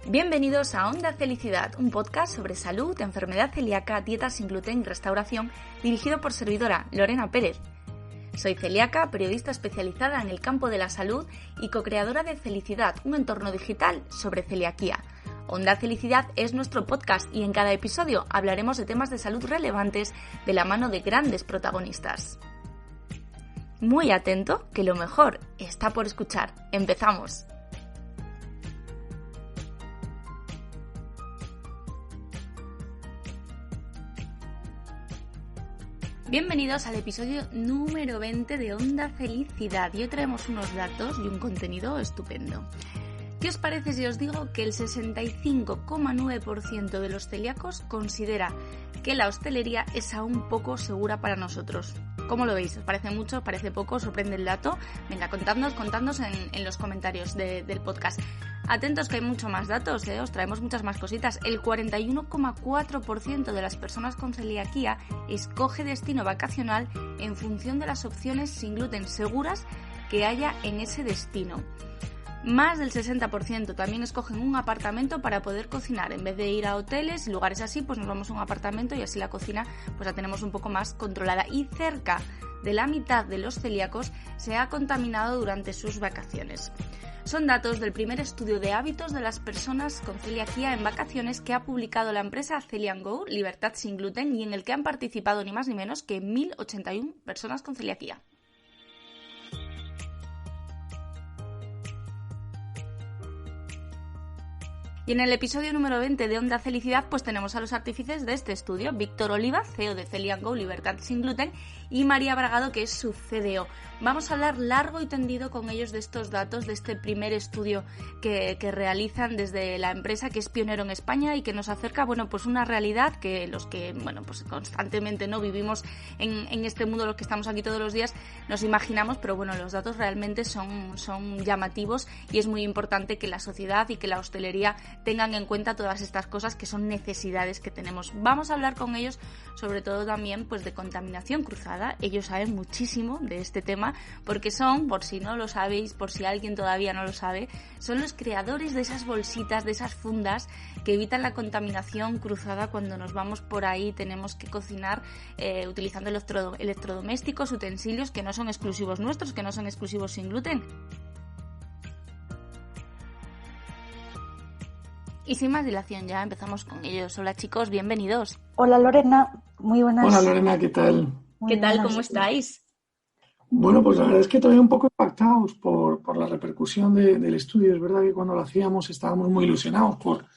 Bienvenidos a Onda Felicidad, un podcast sobre salud, enfermedad celíaca, dieta sin gluten y restauración, dirigido por servidora Lorena Pérez. Soy celíaca, periodista especializada en el campo de la salud y co-creadora de Felicidad, un entorno digital sobre celiaquía. Onda Felicidad es nuestro podcast y en cada episodio hablaremos de temas de salud relevantes de la mano de grandes protagonistas. Muy atento, que lo mejor está por escuchar. ¡Empezamos! Bienvenidos al episodio número 20 de Onda Felicidad y hoy traemos unos datos y un contenido estupendo. ¿Qué os parece si os digo que el 65,9% de los celíacos considera que la hostelería es aún poco segura para nosotros? ¿Cómo lo veis? ¿Os parece mucho? ¿Os parece poco? ¿Os sorprende el dato? Venga, contadnos en los comentarios del podcast. Atentos que hay mucho más datos, os traemos muchas más cositas. El 41,4% de las personas con celiaquía escoge destino vacacional en función de las opciones sin gluten seguras que haya en ese destino. Más del 60% también escogen un apartamento para poder cocinar. En vez de ir a hoteles y lugares así, pues nos vamos a un apartamento y así la cocina pues la tenemos un poco más controlada. Y cerca de la mitad de los celíacos se ha contaminado durante sus vacaciones. Son datos del primer estudio de hábitos de las personas con celiaquía en vacaciones que ha publicado la empresa CelianGo, Libertad sin gluten, y en el que han participado ni más ni menos que 1.081 personas con celiaquía. Y en el episodio número 20 de Onda Felicidad pues tenemos a los artífices de este estudio, Víctor Oliva, CEO de CelianGo, Libertad sin gluten, y María Bragado, que es su CDO. Vamos a hablar largo y tendido con ellos de estos datos, de este primer estudio que realizan desde la empresa, que es pionero en España y que nos acerca, pues una realidad que los que, pues constantemente no vivimos en este mundo, los que estamos aquí todos los días, nos imaginamos, pero los datos realmente son llamativos y es muy importante que la sociedad y que la hostelería tengan en cuenta todas estas cosas que son necesidades que tenemos. Vamos a hablar con ellos sobre todo también pues de contaminación cruzada. Ellos saben muchísimo de este tema porque son, por si no lo sabéis, por si alguien todavía no lo sabe, son los creadores de esas bolsitas, de esas fundas que evitan la contaminación cruzada cuando nos vamos por ahí, tenemos que cocinar utilizando electrodomésticos, utensilios que no son exclusivos nuestros, que no son exclusivos sin gluten. Y sin más dilación, ya empezamos con ellos. Hola chicos, bienvenidos. Hola Lorena, muy buenas. Hola Lorena, ¿qué tal? ¿Qué tal? ¿Cómo estáis? Bueno, pues la verdad es que todavía un poco impactados por la repercusión del estudio. Es verdad que cuando lo hacíamos estábamos muy ilusionados por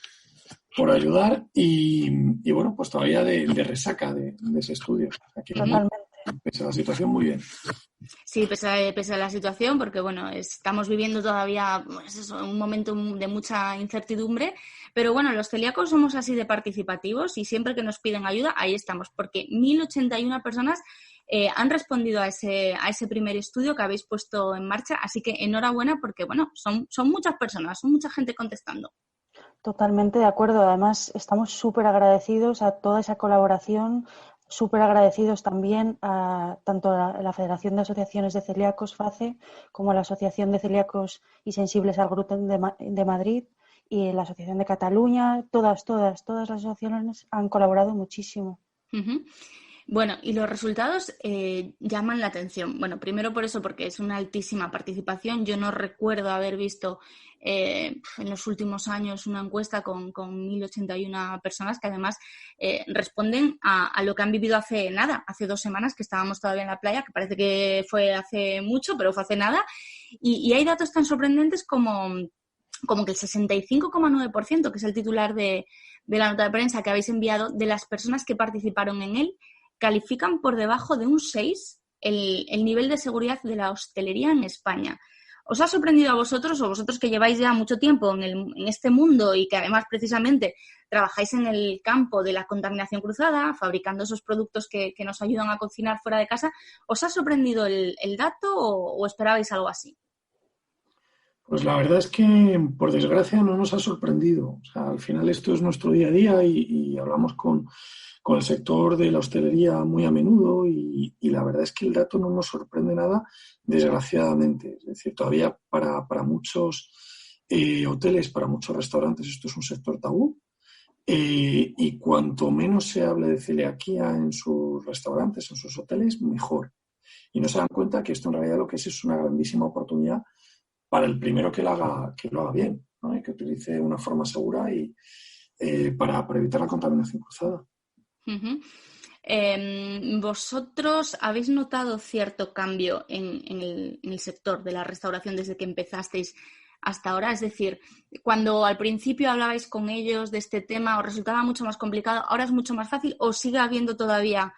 ayudar y bueno, pues todavía de resaca de ese estudio. Aquí, totalmente. Pese a la situación, muy bien. Sí, pese a la situación, porque estamos viviendo todavía un momento de mucha incertidumbre, pero los celíacos somos así de participativos y siempre que nos piden ayuda, ahí estamos, porque 1.081 personas han respondido a ese primer estudio que habéis puesto en marcha, así que enhorabuena porque, son muchas personas, son mucha gente contestando. Totalmente de acuerdo, además estamos súper agradecidos a toda esa colaboración, súper agradecidos también a tanto a la Federación de Asociaciones de Celíacos, FACE, como a la Asociación de Celíacos y Sensibles al Gluten de Madrid y la Asociación de Cataluña. Todas las asociaciones han colaborado muchísimo. Uh-huh. Y los resultados llaman la atención. Primero por eso, porque es una altísima participación. Yo no recuerdo haber visto en los últimos años una encuesta con 1.081 personas que además responden a lo que han vivido hace 2 semanas, que estábamos todavía en la playa, que parece que fue hace mucho, pero fue hace nada. Y hay datos tan sorprendentes como que el 65,9%, que es el titular de la nota de prensa que habéis enviado, de las personas que participaron en él, califican por debajo de un 6 el nivel de seguridad de la hostelería en España. ¿Os ha sorprendido a vosotros, o vosotros que lleváis ya mucho tiempo en este mundo y que además precisamente trabajáis en el campo de la contaminación cruzada, fabricando esos productos que nos ayudan a cocinar fuera de casa, ¿os ha sorprendido el dato o esperabais algo así? Pues la verdad es que, por desgracia, no nos ha sorprendido. O sea, al final esto es nuestro día a día y hablamos con el sector de la hostelería muy a menudo y la verdad es que el dato no nos sorprende nada, desgraciadamente. Es decir, todavía para muchos hoteles, para muchos restaurantes esto es un sector tabú. Y cuanto menos se hable de celiaquía en sus restaurantes, en sus hoteles, mejor. Y no se dan cuenta que esto en realidad lo que es una grandísima oportunidad para el primero que lo haga bien, ¿no? Y que utilice una forma segura y para evitar la contaminación cruzada. Uh-huh. ¿Vosotros habéis notado cierto cambio en el sector de la restauración desde que empezasteis hasta ahora? Es decir, cuando al principio hablabais con ellos de este tema, ¿os resultaba mucho más complicado? ¿Ahora es mucho más fácil o sigue habiendo todavía,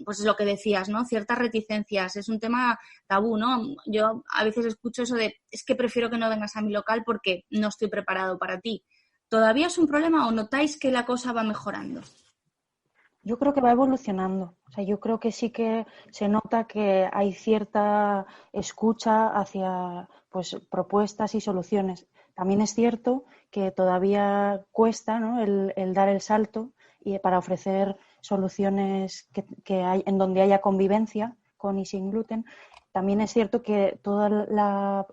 pues es lo que decías, ¿no? Ciertas reticencias? Es un tema tabú, ¿no? Yo a veces escucho eso de, es que prefiero que no vengas a mi local porque no estoy preparado para ti. ¿Todavía es un problema o notáis que la cosa va mejorando? Yo creo que va evolucionando. O sea, yo creo que sí que se nota que hay cierta escucha hacia pues propuestas y soluciones. También es cierto que todavía cuesta, ¿no?, el dar el salto y para ofrecer soluciones que hay, en donde haya convivencia con y sin gluten. También es cierto que toda la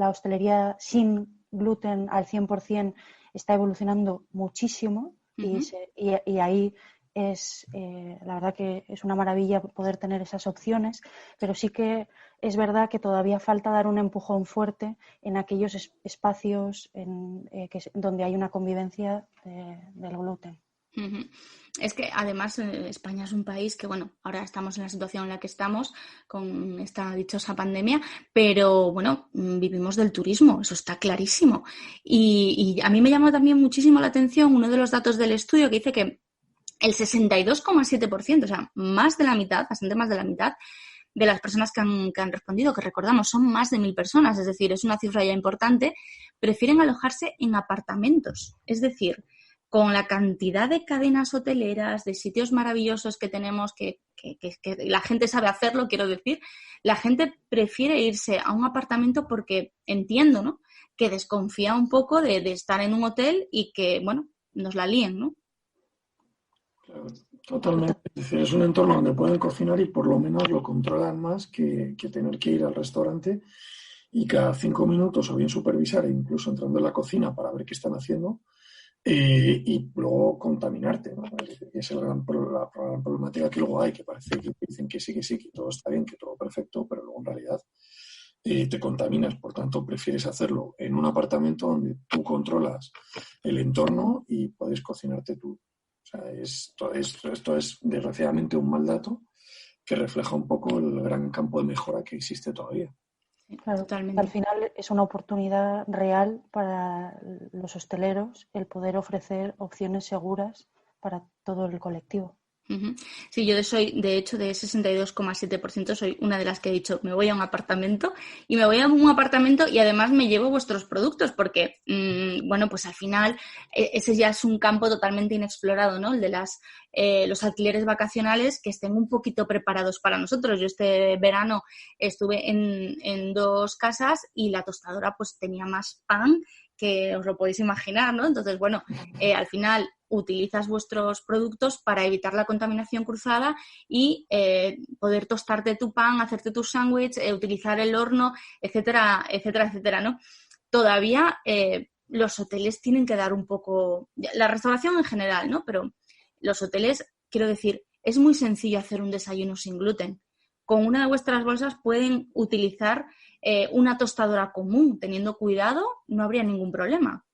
hostelería sin gluten al 100% está evolucionando muchísimo. Uh-huh. y ahí es la verdad que es una maravilla poder tener esas opciones, pero sí que es verdad que todavía falta dar un empujón fuerte en aquellos espacios donde hay una convivencia del gluten. Uh-huh. Es que además España es un país que, bueno, ahora estamos en la situación en la que estamos con esta dichosa pandemia, pero bueno, vivimos del turismo, eso está clarísimo. Y a mí me llamó también muchísimo la atención uno de los datos del estudio que dice que el 62,7%, o sea, más de la mitad, bastante más de la mitad de las personas que han respondido, que recordamos son más de 1.000 personas, es decir, es una cifra ya importante, prefieren alojarse en apartamentos. Es decir, con la cantidad de cadenas hoteleras, de sitios maravillosos que tenemos, que la gente sabe hacerlo, quiero decir, la gente prefiere irse a un apartamento porque entiendo, ¿no?, que desconfía un poco de estar en un hotel y que, bueno, nos la líen, ¿no? Totalmente. Es decir, es un entorno donde pueden cocinar y por lo menos lo controlan más que tener que ir al restaurante y cada 5 minutos o bien supervisar e incluso entrando en la cocina para ver qué están haciendo y luego contaminarte, ¿no? Es la gran problemática que luego hay, que parece que dicen que sí, que todo está bien, que todo perfecto, pero luego en realidad te contaminas. Por tanto, prefieres hacerlo en un apartamento donde tú controlas el entorno y puedes cocinarte tú. O sea, esto es desgraciadamente un mal dato que refleja un poco el gran campo de mejora que existe todavía. Claro, totalmente. Al final es una oportunidad real para los hosteleros el poder ofrecer opciones seguras para todo el colectivo. Uh-huh. Sí, yo soy, de hecho, de 62,7% soy una de las que he dicho, me voy a un apartamento y además me llevo vuestros productos porque, bueno, pues al final ese ya es un campo totalmente inexplorado, ¿no? El de los alquileres vacacionales que estén un poquito preparados para nosotros. Yo este verano estuve en 2 casas y la tostadora pues tenía más pan que os lo podéis imaginar, ¿no? Entonces, bueno, al final utilizas vuestros productos para evitar la contaminación cruzada y poder tostarte tu pan, hacerte tu sándwich, utilizar el horno, etcétera, etcétera, etcétera, ¿no? Todavía los hoteles tienen que dar un poco, la restauración en general, ¿no? Pero los hoteles, quiero decir, es muy sencillo hacer un desayuno sin gluten. Con una de vuestras bolsas pueden utilizar una tostadora común. Teniendo cuidado, no habría ningún problema.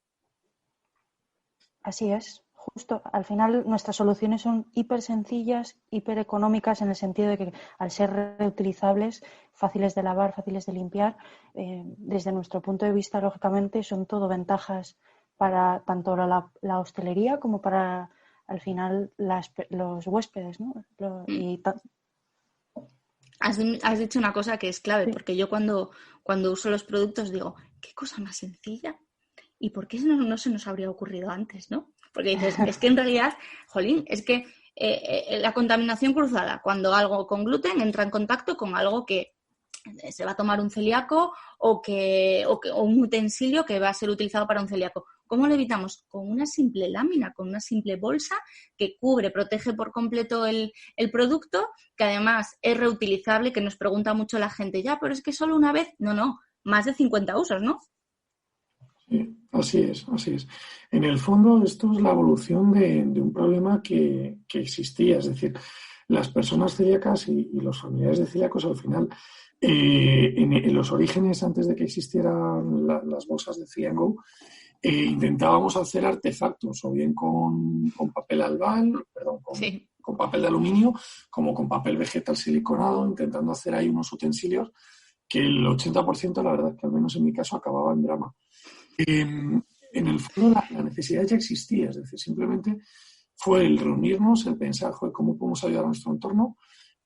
Así es. Justo, al final nuestras soluciones son hiper sencillas, hiper económicas en el sentido de que al ser reutilizables, fáciles de lavar, fáciles de limpiar, desde nuestro punto de vista, lógicamente, son todo ventajas para tanto la hostelería como para, al final, los huéspedes, ¿no? Has dicho una cosa que es clave, porque yo cuando uso los productos digo, qué cosa más sencilla y por qué no se nos habría ocurrido antes, ¿no? Porque dices, es que en realidad, jolín, es que la contaminación cruzada, cuando algo con gluten entra en contacto con algo que se va a tomar un celíaco o un utensilio que va a ser utilizado para un celíaco. ¿Cómo lo evitamos? Con una simple lámina, con una simple bolsa que cubre, protege por completo el producto, que además es reutilizable, que nos pregunta mucho la gente, ya, pero es que solo una vez. No, más de 50 usos, ¿no? Así es, así es. En el fondo, esto es la evolución de un problema que existía. Es decir, las personas celíacas y los familiares de celíacos, al final, en los orígenes, antes de que existieran las bolsas de Celiac Go, intentábamos hacer artefactos, o bien con papel albal, perdón, Sí. con papel de aluminio, como con papel vegetal siliconado, intentando hacer ahí unos utensilios que el 80%, la verdad, que al menos en mi caso, acababa en drama. En el fondo la necesidad ya existía, es decir, simplemente fue el reunirnos, el pensar, joder, cómo podemos ayudar a nuestro entorno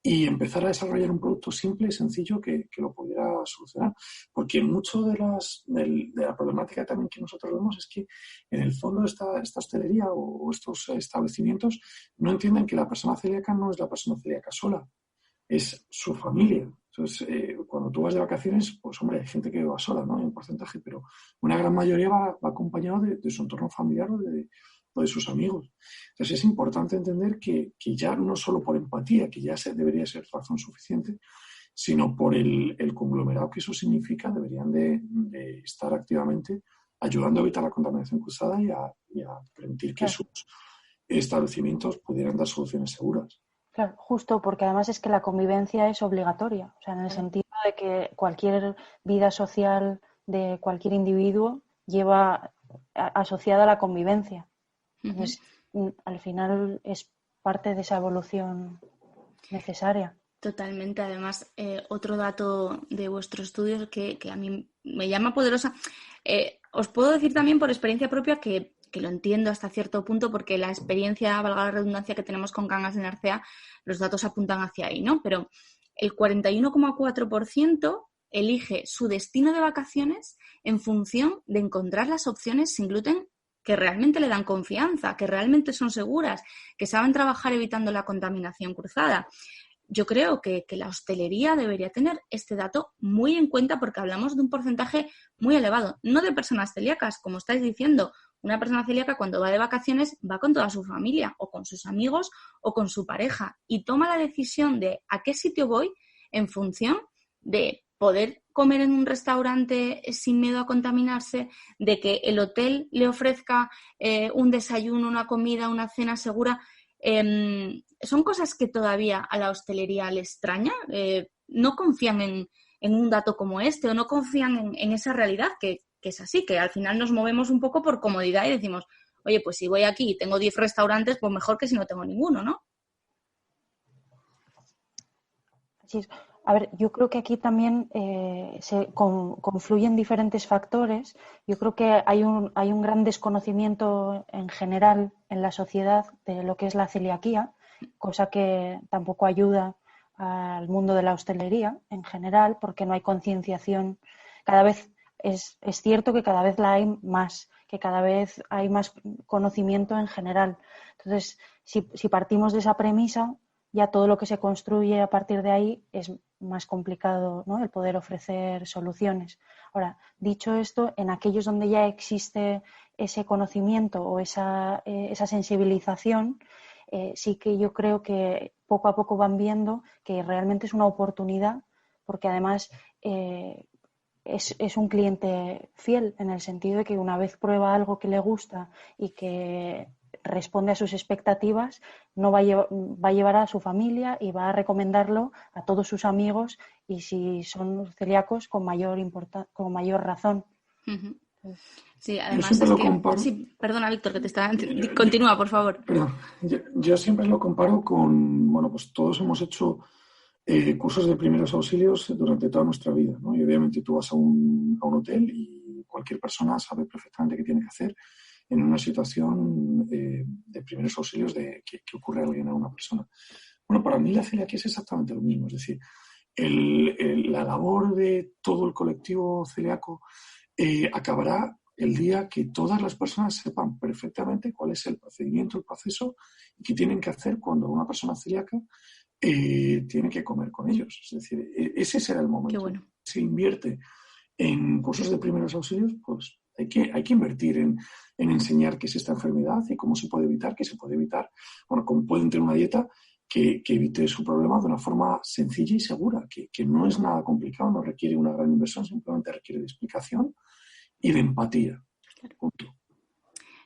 y empezar a desarrollar un producto simple y sencillo que lo pudiera solucionar. Porque mucho de la problemática también que nosotros vemos es que en el fondo esta hostelería o estos establecimientos no entienden que la persona celíaca no es la persona celíaca sola, es su familia. Entonces, cuando tú vas de vacaciones, pues hombre, hay gente que va sola, ¿no? Hay un porcentaje, pero una gran mayoría va acompañado de su entorno familiar o de sus amigos. Entonces, es importante entender que ya no solo por empatía, que ya debería ser razón suficiente, sino por el conglomerado que eso significa, deberían de estar activamente ayudando a evitar la contaminación cruzada y a permitir que sus establecimientos pudieran dar soluciones seguras. Claro, justo porque además es que la convivencia es obligatoria, o sea, en el sentido de que cualquier vida social de cualquier individuo lleva asociada a la convivencia. Entonces, al final es parte de esa evolución necesaria. Totalmente. Además, otro dato de vuestro estudio que a mí me llama poderosa. Os puedo decir también por experiencia propia que lo entiendo hasta cierto punto, porque la experiencia, valga la redundancia, que tenemos con Cangas en Arcea, los datos apuntan hacia ahí, ¿no? Pero el 41,4% elige su destino de vacaciones en función de encontrar las opciones sin gluten que realmente le dan confianza, que realmente son seguras, que saben trabajar evitando la contaminación cruzada. Yo creo que la hostelería debería tener este dato muy en cuenta porque hablamos de un porcentaje muy elevado, no de personas celíacas, como estáis diciendo. Una persona celíaca cuando va de vacaciones va con toda su familia o con sus amigos o con su pareja y toma la decisión de a qué sitio voy en función de poder comer en un restaurante sin miedo a contaminarse, de que el hotel le ofrezca un desayuno, una comida, una cena segura. Son cosas que todavía a la hostelería le extraña. No confían en un dato como este o no confían en esa realidad que es así, que al final nos movemos un poco por comodidad y decimos, oye, pues si voy aquí y tengo 10 restaurantes, pues mejor que si no tengo ninguno, ¿no? Así es. A ver, yo creo que aquí también se confluyen diferentes factores. Yo creo que hay un gran desconocimiento en general en la sociedad de lo que es la celiaquía, cosa que tampoco ayuda al mundo de la hostelería en general, porque no hay concienciación. Cada vez es cierto que cada vez la hay más, que cada vez hay más conocimiento en general. Entonces, si partimos de esa premisa, ya todo lo que se construye a partir de ahí es más complicado, ¿no?, el poder ofrecer soluciones. Ahora, dicho esto, en aquellos donde ya existe ese conocimiento o esa sensibilización, sí que yo creo que poco a poco van viendo que realmente es una oportunidad, porque además es un cliente fiel, en el sentido de que una vez prueba algo que le gusta y que responde a sus expectativas, no va a llevar a su familia y va a recomendarlo a todos sus amigos, y si son celíacos, con mayor razón. Uh-huh. Sí, además es que... Comparo... Sí, perdona, Víctor, que te estaba... Continúa, por favor. Perdón. Yo siempre lo comparo con... Bueno, pues todos hemos hecho cursos de primeros auxilios durante toda nuestra vida, ¿no? Y obviamente tú vas a un hotel y cualquier persona sabe perfectamente qué tiene que hacer en una situación de primeros auxilios de que ocurre a alguien, a una persona. Bueno, para mí la celiaquía es exactamente lo mismo. Es decir, la labor de todo el colectivo celíaco acabará el día que todas las personas sepan perfectamente cuál es el procedimiento, el proceso y qué tienen que hacer cuando una persona celíaca tiene que comer con ellos. Es decir, ese será el momento. Qué bueno. Se invierte en cursos de primeros auxilios, pues hay que invertir en enseñar qué es esta enfermedad y cómo se puede evitar, que se puede evitar, bueno, cómo pueden tener una dieta que evite su problema de una forma sencilla y segura, que no es nada complicado, no requiere una gran inversión, simplemente requiere de explicación y de empatía. Punto.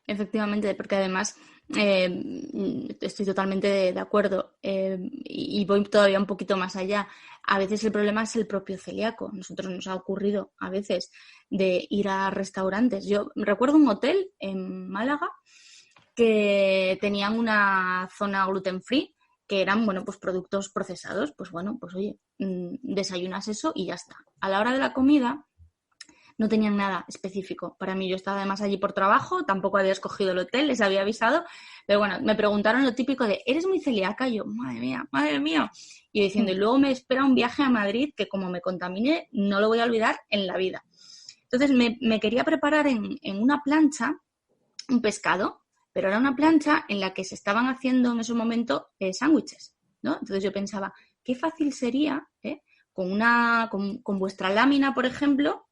Efectivamente, porque además estoy totalmente de acuerdo y voy todavía un poquito más allá. A veces el problema es el propio celíaco. Nosotros nos ha ocurrido a veces de ir a restaurantes. Yo recuerdo un hotel en Málaga que tenían una zona gluten free, que eran, bueno, pues productos procesados. Pues bueno, pues oye, desayunas eso y ya está. A la hora de la comida no tenían nada específico para mí. Yo estaba además allí por trabajo, tampoco había escogido el hotel, les había avisado, pero bueno, me preguntaron lo típico de, ¿eres muy celíaca? Y yo, madre mía. Y yo diciendo, y luego me espera un viaje a Madrid que como me contaminé, no lo voy a olvidar en la vida. Entonces me quería preparar en una plancha un pescado, pero era una plancha en la que se estaban haciendo en ese momento sándwiches, ¿no? Entonces yo pensaba, qué fácil sería, con vuestra lámina, por ejemplo,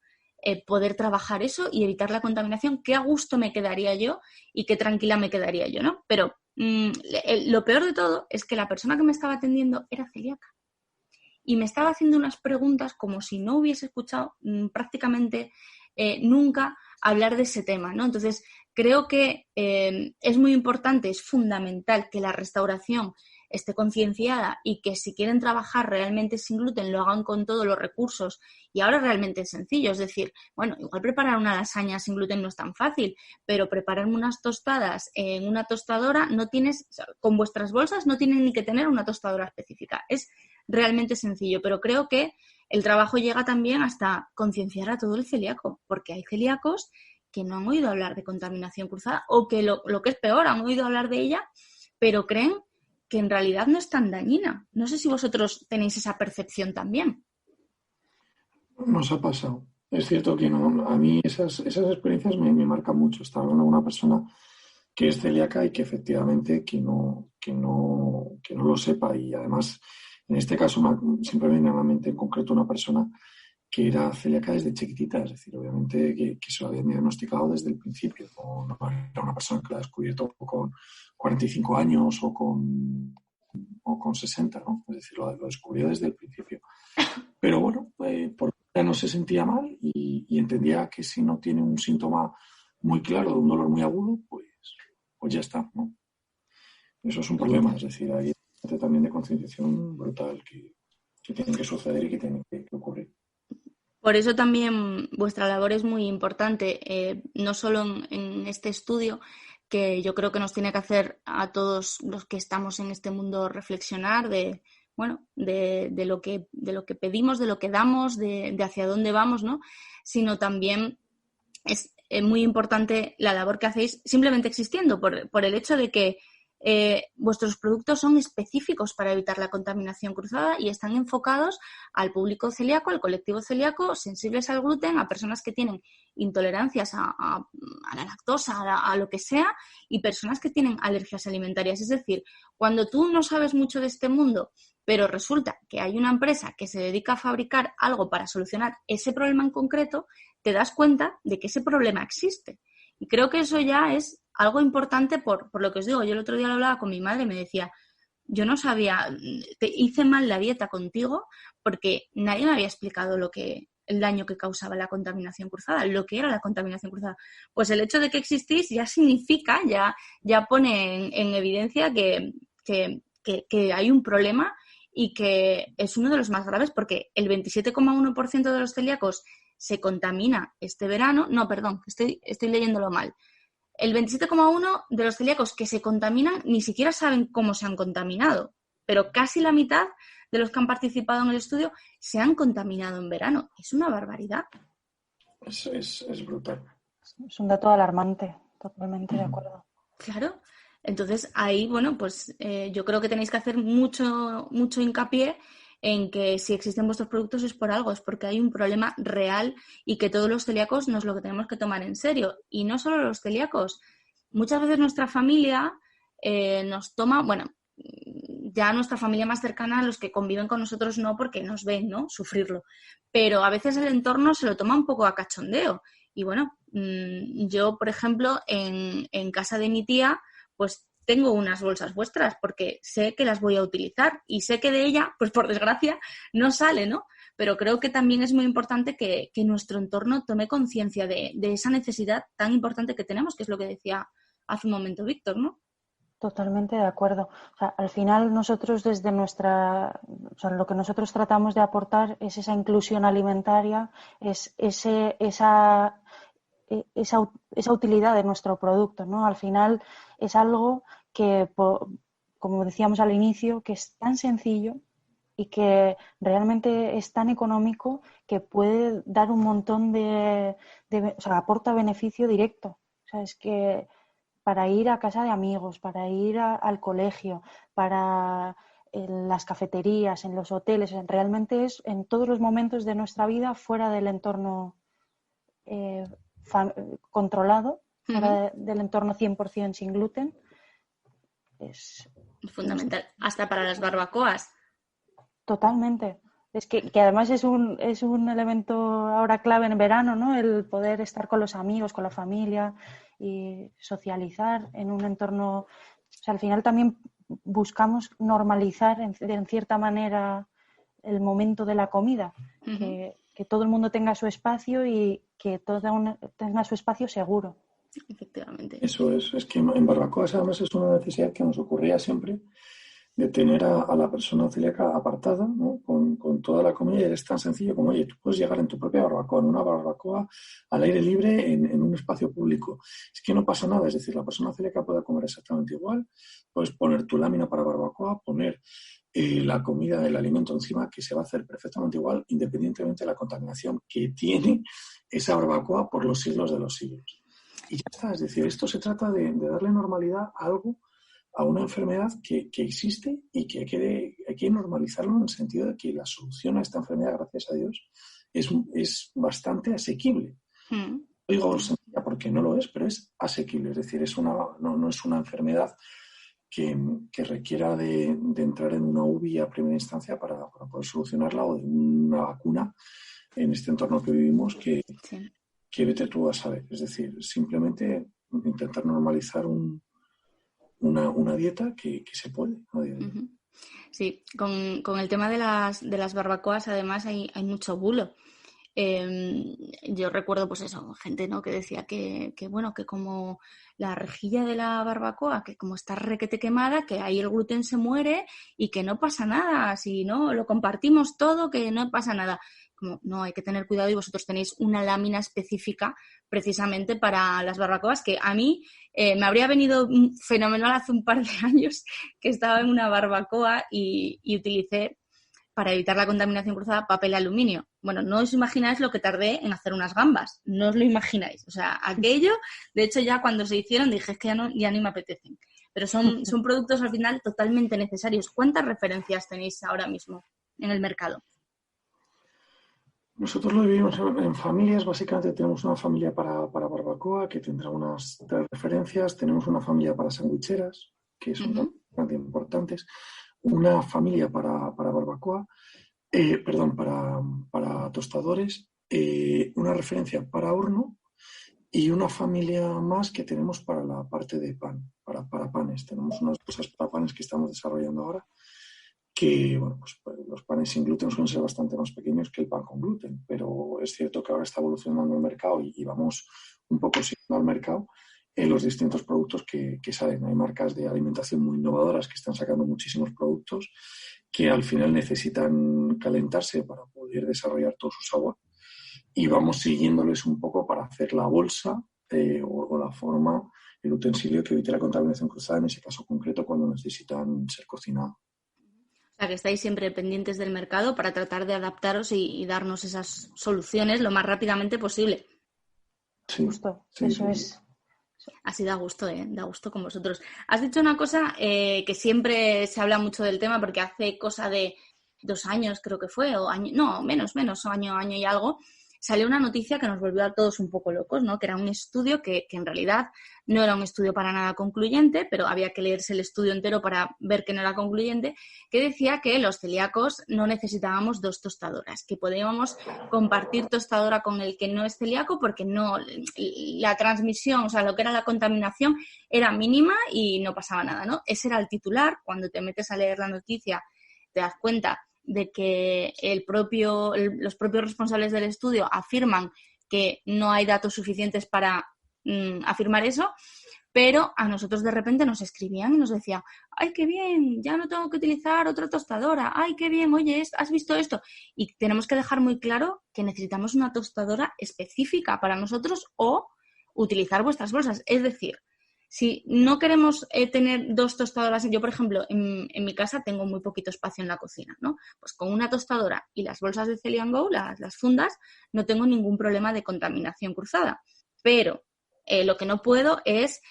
poder trabajar eso y evitar la contaminación, qué a gusto me quedaría yo y qué tranquila me quedaría yo, ¿no? Pero lo peor de todo es que la persona que me estaba atendiendo era celíaca y me estaba haciendo unas preguntas como si no hubiese escuchado prácticamente nunca hablar de ese tema, ¿no? Entonces, creo que es muy importante, es fundamental que la restauración esté concienciada y que si quieren trabajar realmente sin gluten lo hagan con todos los recursos y ahora realmente es sencillo, es decir, bueno, igual preparar una lasaña sin gluten no es tan fácil, pero prepararme unas tostadas en una tostadora no tienes, o sea, con vuestras bolsas no tienen ni que tener una tostadora específica, es realmente sencillo, pero creo que el trabajo llega también hasta concienciar a todo el celíaco, porque hay celíacos que no han oído hablar de contaminación cruzada o que lo que es peor, han oído hablar de ella, pero creen que en realidad no es tan dañina. No sé si vosotros tenéis esa percepción también. Nos ha pasado. Es cierto que no, a mí esas experiencias me marcan mucho. Estar hablando con una persona que es celíaca y que efectivamente que no lo sepa. Y además, en este caso, siempre me viene a la mente en concreto una persona que era celíaca desde chiquitita, es decir, obviamente que se lo habían diagnosticado desde el principio. No era una persona que lo ha descubierto con 45 años o con 60, ¿no? Es decir, lo descubrió desde el principio. Pero bueno, por ya no se sentía mal y entendía que si no tiene un síntoma muy claro de un dolor muy agudo, pues ya está, ¿no? Eso es un problema, es decir, hay también de concienciación brutal que tiene que suceder y que tiene que ocurrir. Por eso también vuestra labor es muy importante, no solo en este estudio, que yo creo que nos tiene que hacer a todos los que estamos en este mundo reflexionar de lo que pedimos, de lo que damos, de hacia dónde vamos, ¿no? Sino también es muy importante la labor que hacéis simplemente existiendo, por el hecho de que vuestros productos son específicos para evitar la contaminación cruzada y están enfocados al público celíaco, al colectivo celíaco, sensibles al gluten, a personas que tienen intolerancias a la lactosa, a lo que sea, y personas que tienen alergias alimentarias. Es decir, cuando tú no sabes mucho de este mundo, pero resulta que hay una empresa que se dedica a fabricar algo para solucionar ese problema en concreto, te das cuenta de que ese problema existe. Y creo que eso ya es algo importante por lo que os digo. Yo el otro día lo hablaba con mi madre y me decía, yo no sabía, hice mal la dieta contigo porque nadie me había explicado el daño que causaba la contaminación cruzada, lo que era la contaminación cruzada. Pues el hecho de que existís ya significa, ya pone en evidencia que hay un problema y que es uno de los más graves porque el 27,1% de los celíacos se contamina este verano. No, perdón, estoy leyéndolo mal. El 27,1% de los celíacos que se contaminan ni siquiera saben cómo se han contaminado, pero casi la mitad de los que han participado en el estudio se han contaminado en verano. Es una barbaridad. Es brutal. Es un dato alarmante, totalmente de acuerdo. Claro. Entonces, ahí, bueno, pues yo creo que tenéis que hacer mucho hincapié en que si existen vuestros productos es por algo, es porque hay un problema real y que todos los celíacos nos lo tenemos que tomar en serio. Y no solo los celíacos. Muchas veces nuestra familia nos toma, bueno, ya nuestra familia más cercana, los que conviven con nosotros no, porque nos ven, ¿no?, sufrirlo. Pero a veces el entorno se lo toma un poco a cachondeo. Y bueno, yo, por ejemplo, en casa de mi tía, pues tengo unas bolsas vuestras porque sé que las voy a utilizar y sé que de ella, pues por desgracia, no sale, ¿no? pero creo que también es muy importante que nuestro entorno tome conciencia de esa necesidad tan importante que tenemos, que es lo que decía hace un momento Víctor, ¿no? Totalmente de acuerdo. O sea, al final nosotros desde lo que nosotros tratamos de aportar es esa inclusión alimentaria, es esa utilidad de nuestro producto, ¿no? Al final es algo que, como decíamos al inicio, que es tan sencillo y que realmente es tan económico que puede dar un montón o sea, aporta beneficio directo. O sea, es que para ir a casa de amigos, para ir al colegio, para en las cafeterías, en los hoteles, realmente es en todos los momentos de nuestra vida fuera del entorno controlado, fuera del entorno 100% sin gluten. Es fundamental, hasta para las barbacoas. Totalmente. Es que además es un elemento ahora clave en verano, ¿no? El poder estar con los amigos, con la familia y socializar en un entorno. O sea, al final también buscamos normalizar en cierta manera el momento de la comida, que todo el mundo tenga su espacio y que tenga su espacio seguro. Efectivamente. Eso es que en barbacoas además es una necesidad que nos ocurría siempre, de tener a la persona celíaca apartada, ¿no? con toda la comida, y es tan sencillo como, oye, tú puedes llegar en tu propia barbacoa, en una barbacoa al aire libre, en un espacio público. Es que no pasa nada, es decir, la persona celíaca puede comer exactamente igual, puedes poner tu lámina para barbacoa, poner la comida, el alimento encima, que se va a hacer perfectamente igual, independientemente de la contaminación que tiene esa barbacoa por los siglos de los siglos. Y ya está, es decir, esto se trata de darle normalidad a algo, a una enfermedad que existe y que hay que normalizarlo en el sentido de que la solución a esta enfermedad, gracias a Dios, es bastante asequible. No digo sencilla porque no lo es, pero es asequible. Es decir, no es una enfermedad que requiera de entrar en una UBI a primera instancia para poder solucionarla, o de una vacuna en este entorno que vivimos que vete tú a saber. Es decir, simplemente intentar normalizar una dieta que se puede a día de hoy. Sí, con el tema de las barbacoas además hay mucho bulo. Yo recuerdo pues eso, gente, ¿no?, que decía que bueno, que como la rejilla de la barbacoa, que como está requete quemada, que ahí el gluten se muere y que no pasa nada, si no lo compartimos todo, que no pasa nada. Como, no, hay que tener cuidado, y vosotros tenéis una lámina específica precisamente para las barbacoas, que a mí me habría venido fenomenal hace un par de años que estaba en una barbacoa y utilicé, para evitar la contaminación cruzada, papel aluminio. Bueno, no os imagináis lo que tardé en hacer unas gambas, no os lo imagináis. O sea, aquello, de hecho ya cuando se hicieron dije, es que ya ni me apetecen. Pero son productos al final totalmente necesarios. ¿Cuántas referencias tenéis ahora mismo en el mercado? Nosotros lo vivimos en familias. Básicamente tenemos una familia para barbacoa, que tendrá unas 3 referencias. Tenemos una familia para sandwicheras, que son bastante importantes. Una familia para barbacoa, para tostadores, una referencia para horno, y una familia más que tenemos para la parte de pan, para panes. Tenemos unas cosas para panes que estamos desarrollando ahora, que bueno, pues los panes sin gluten suelen ser bastante más pequeños que el pan con gluten, pero es cierto que ahora está evolucionando el mercado y vamos un poco siguiendo al mercado en los distintos productos que salen. Hay marcas de alimentación muy innovadoras que están sacando muchísimos productos que al final necesitan calentarse para poder desarrollar todo su sabor, y vamos siguiéndoles un poco para hacer la bolsa o la forma, el utensilio que evite la contaminación cruzada en ese caso concreto cuando necesitan ser cocinados. O sea, que estáis siempre pendientes del mercado para tratar de adaptaros y darnos esas soluciones lo más rápidamente posible. Sí, justo, sí, eso sí. es. Así da gusto, da gusto con vosotros. Has dicho una cosa que siempre se habla mucho del tema, porque hace cosa de 2 años creo que fue, o año, no, menos, año y algo, salió una noticia que nos volvió a todos un poco locos, ¿no? Que era un estudio que en realidad no era un estudio para nada concluyente, pero había que leerse el estudio entero para ver que no era concluyente, que decía que los celíacos no necesitábamos 2 tostadoras, que podíamos compartir tostadora con el que no es celíaco porque no, la transmisión, o sea, lo que era la contaminación era mínima y no pasaba nada, ¿no? Ese era el titular. Cuando te metes a leer la noticia te das cuenta de que los propios responsables del estudio afirman que no hay datos suficientes para afirmar eso, pero a nosotros de repente nos escribían y nos decían, ¡ay, qué bien! Ya no tengo que utilizar otra tostadora. ¡Ay, qué bien! Oye, ¿has visto esto? Y tenemos que dejar muy claro que necesitamos una tostadora específica para nosotros o utilizar vuestras bolsas. Es decir, si no queremos tener 2 tostadoras, yo, por ejemplo, en mi casa tengo muy poquito espacio en la cocina, ¿no? Pues con una tostadora y las bolsas de Celia & Go, las fundas, no tengo ningún problema de contaminación cruzada. Pero lo que no puedo es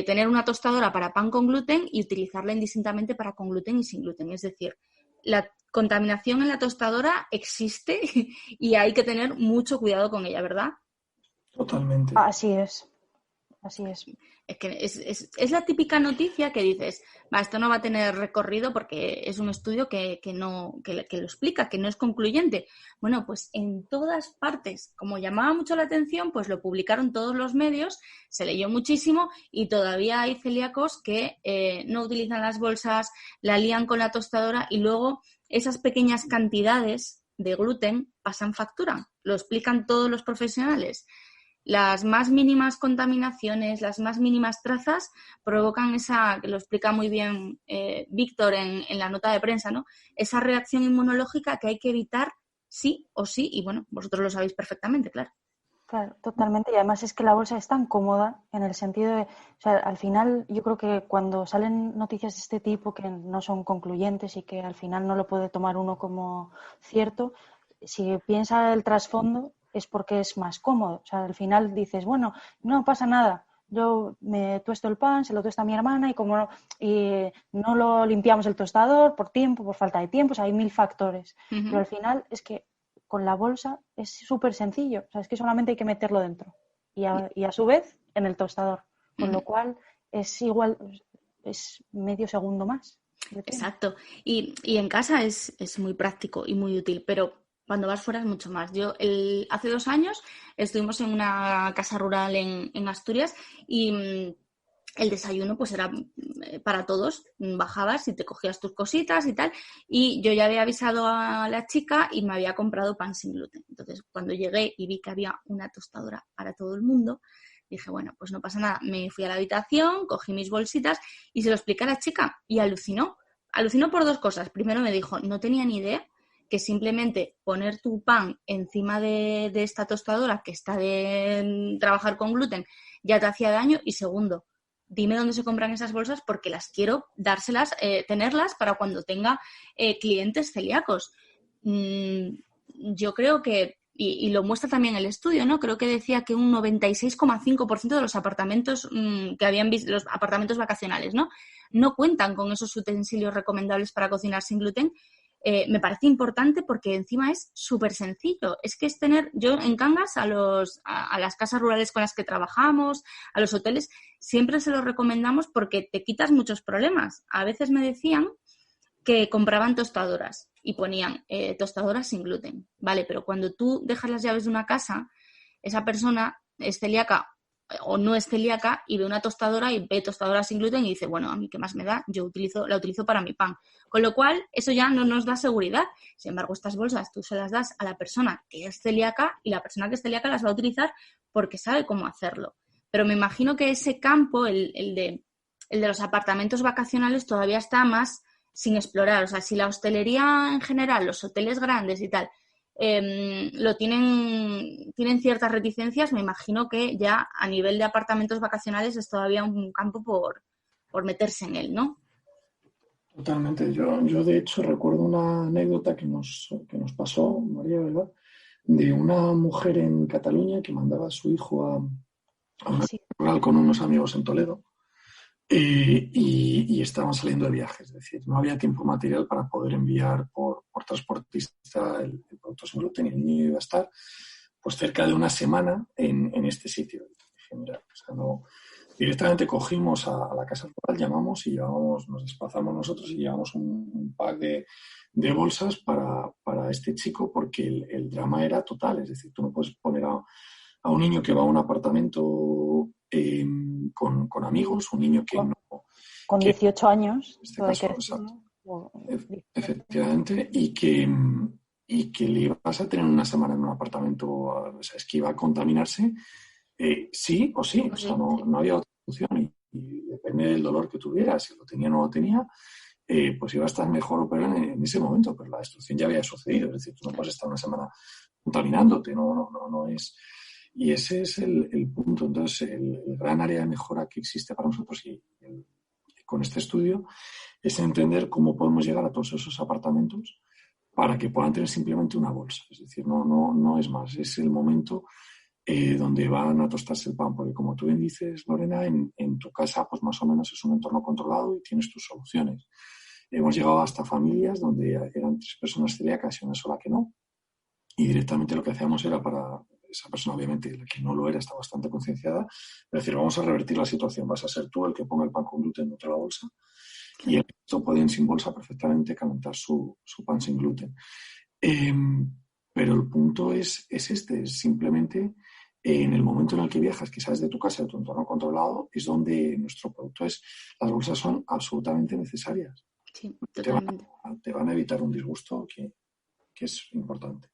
tener una tostadora para pan con gluten y utilizarla indistintamente para con gluten y sin gluten. Es decir, la contaminación en la tostadora existe y hay que tener mucho cuidado con ella, ¿verdad? Totalmente. Así es. Es que es la típica noticia que dices, esto no va a tener recorrido porque es un estudio que lo explica, que no es concluyente. Bueno, pues en todas partes, como llamaba mucho la atención, pues lo publicaron todos los medios, se leyó muchísimo y todavía hay celíacos que no utilizan las bolsas, la lían con la tostadora y luego esas pequeñas cantidades de gluten pasan factura. Lo explican todos los profesionales. Las más mínimas contaminaciones, las más mínimas trazas provocan que lo explica muy bien Víctor en la nota de prensa, ¿no? Esa reacción inmunológica que hay que evitar sí o sí, y bueno, vosotros lo sabéis perfectamente, claro. Claro, totalmente. Y además es que la bolsa es tan cómoda en el sentido de, o sea, al final yo creo que cuando salen noticias de este tipo que no son concluyentes y que al final no lo puede tomar uno como cierto, si piensa el trasfondo es porque es más cómodo. O sea, al final dices, bueno, no pasa nada. Yo me tuesto el pan, se lo tuesta a mi hermana y no lo limpiamos el tostador por tiempo, por falta de tiempo, o sea, hay 1000 factores. Uh-huh. Pero al final es que con la bolsa es súper sencillo, o sea, es que solamente hay que meterlo dentro y a su vez en el tostador, con lo cual es igual, es medio segundo más. Exacto, y en casa es muy práctico y muy útil, pero cuando vas fuera es mucho más. Hace 2 años estuvimos en una casa rural en Asturias y el desayuno pues era para todos. Bajabas y te cogías tus cositas y tal. Y yo ya había avisado a la chica y me había comprado pan sin gluten. Entonces, cuando llegué y vi que había una tostadora para todo el mundo, dije, bueno, pues no pasa nada. Me fui a la habitación, cogí mis bolsitas y se lo expliqué a la chica y alucinó. Alucinó por 2 cosas. Primero me dijo, no tenía ni idea que simplemente poner tu pan encima de esta tostadora que está de trabajar con gluten ya te hacía daño. Y segundo, dime dónde se compran esas bolsas porque las quiero dárselas, tenerlas para cuando tenga clientes celíacos. Yo creo que, y lo muestra también el estudio, ¿no? Creo que decía que un 96,5% de los apartamentos que habían visto, los apartamentos vacacionales, no cuentan con esos utensilios recomendables para cocinar sin gluten. Me parece importante porque encima es súper sencillo. Es que es tener, yo en Cangas a las casas rurales con las que trabajamos, a los hoteles, siempre se los recomendamos porque te quitas muchos problemas. A veces me decían que compraban tostadoras y ponían tostadoras sin gluten, ¿vale? Pero cuando tú dejas las llaves de una casa, esa persona es celíaca o no es celíaca y ve una tostadora y ve tostadora sin gluten y dice, bueno, a mí qué más me da, la utilizo para mi pan. Con lo cual, eso ya no nos da seguridad. Sin embargo, estas bolsas tú se las das a la persona que es celíaca y la persona que es celíaca las va a utilizar porque sabe cómo hacerlo. Pero me imagino que ese campo, el de los apartamentos vacacionales, todavía está más sin explorar. O sea, si la hostelería en general, los hoteles grandes y tal, tienen ciertas reticencias, me imagino que ya a nivel de apartamentos vacacionales es todavía un campo por meterse en él, ¿no? Totalmente. Yo de hecho recuerdo una anécdota que nos pasó, María, ¿verdad? De una mujer en Cataluña que mandaba a su hijo a una rural con unos amigos en Toledo y estaban saliendo de viaje, es decir, no había tiempo material para poder enviar por transportista el producto sin gluten y el niño iba a estar pues cerca de una semana en este sitio. Y dije, mira, o sea, no, directamente cogimos a la casa rural, llamamos y nos desplazamos nosotros y llevamos un pack de bolsas para este chico porque el drama era total, es decir, tú no puedes poner a un niño que va a un apartamento con amigos, un niño que no... Con 18 años. En este caso, exacto. Efectivamente, y que le ibas a tener una semana en un apartamento, o sea, es que iba a contaminarse, sí o sí, o sea, no había otra solución, y depende del dolor que tuviera, si lo tenía o no lo tenía, pues iba a estar mejor o peor en ese momento, pero la destrucción ya había sucedido, es decir, tú no puedes estar una semana contaminándote, no es... Y ese es el punto. Entonces, el gran área de mejora que existe para nosotros con este estudio es entender cómo podemos llegar a todos esos apartamentos para que puedan tener simplemente una bolsa. Es decir, no es más, es el momento donde van a tostarse el pan, porque como tú bien dices, Lorena, en tu casa pues más o menos es un entorno controlado y tienes tus soluciones. Hemos llegado hasta familias donde eran 3 personas celíacas y una sola que no, y directamente lo que hacíamos era para esa persona, obviamente, la que no lo era, está bastante concienciada, es decir, vamos a revertir la situación, vas a ser tú el que ponga el pan con gluten dentro de la bolsa, y el resto pueden sin bolsa perfectamente calentar su pan sin gluten. Pero el punto es este, es simplemente en el momento en el que viajas, que sales de tu casa, de tu entorno controlado, es donde nuestro producto es, las bolsas son absolutamente necesarias. Sí, totalmente. Te van a evitar un disgusto que es importante.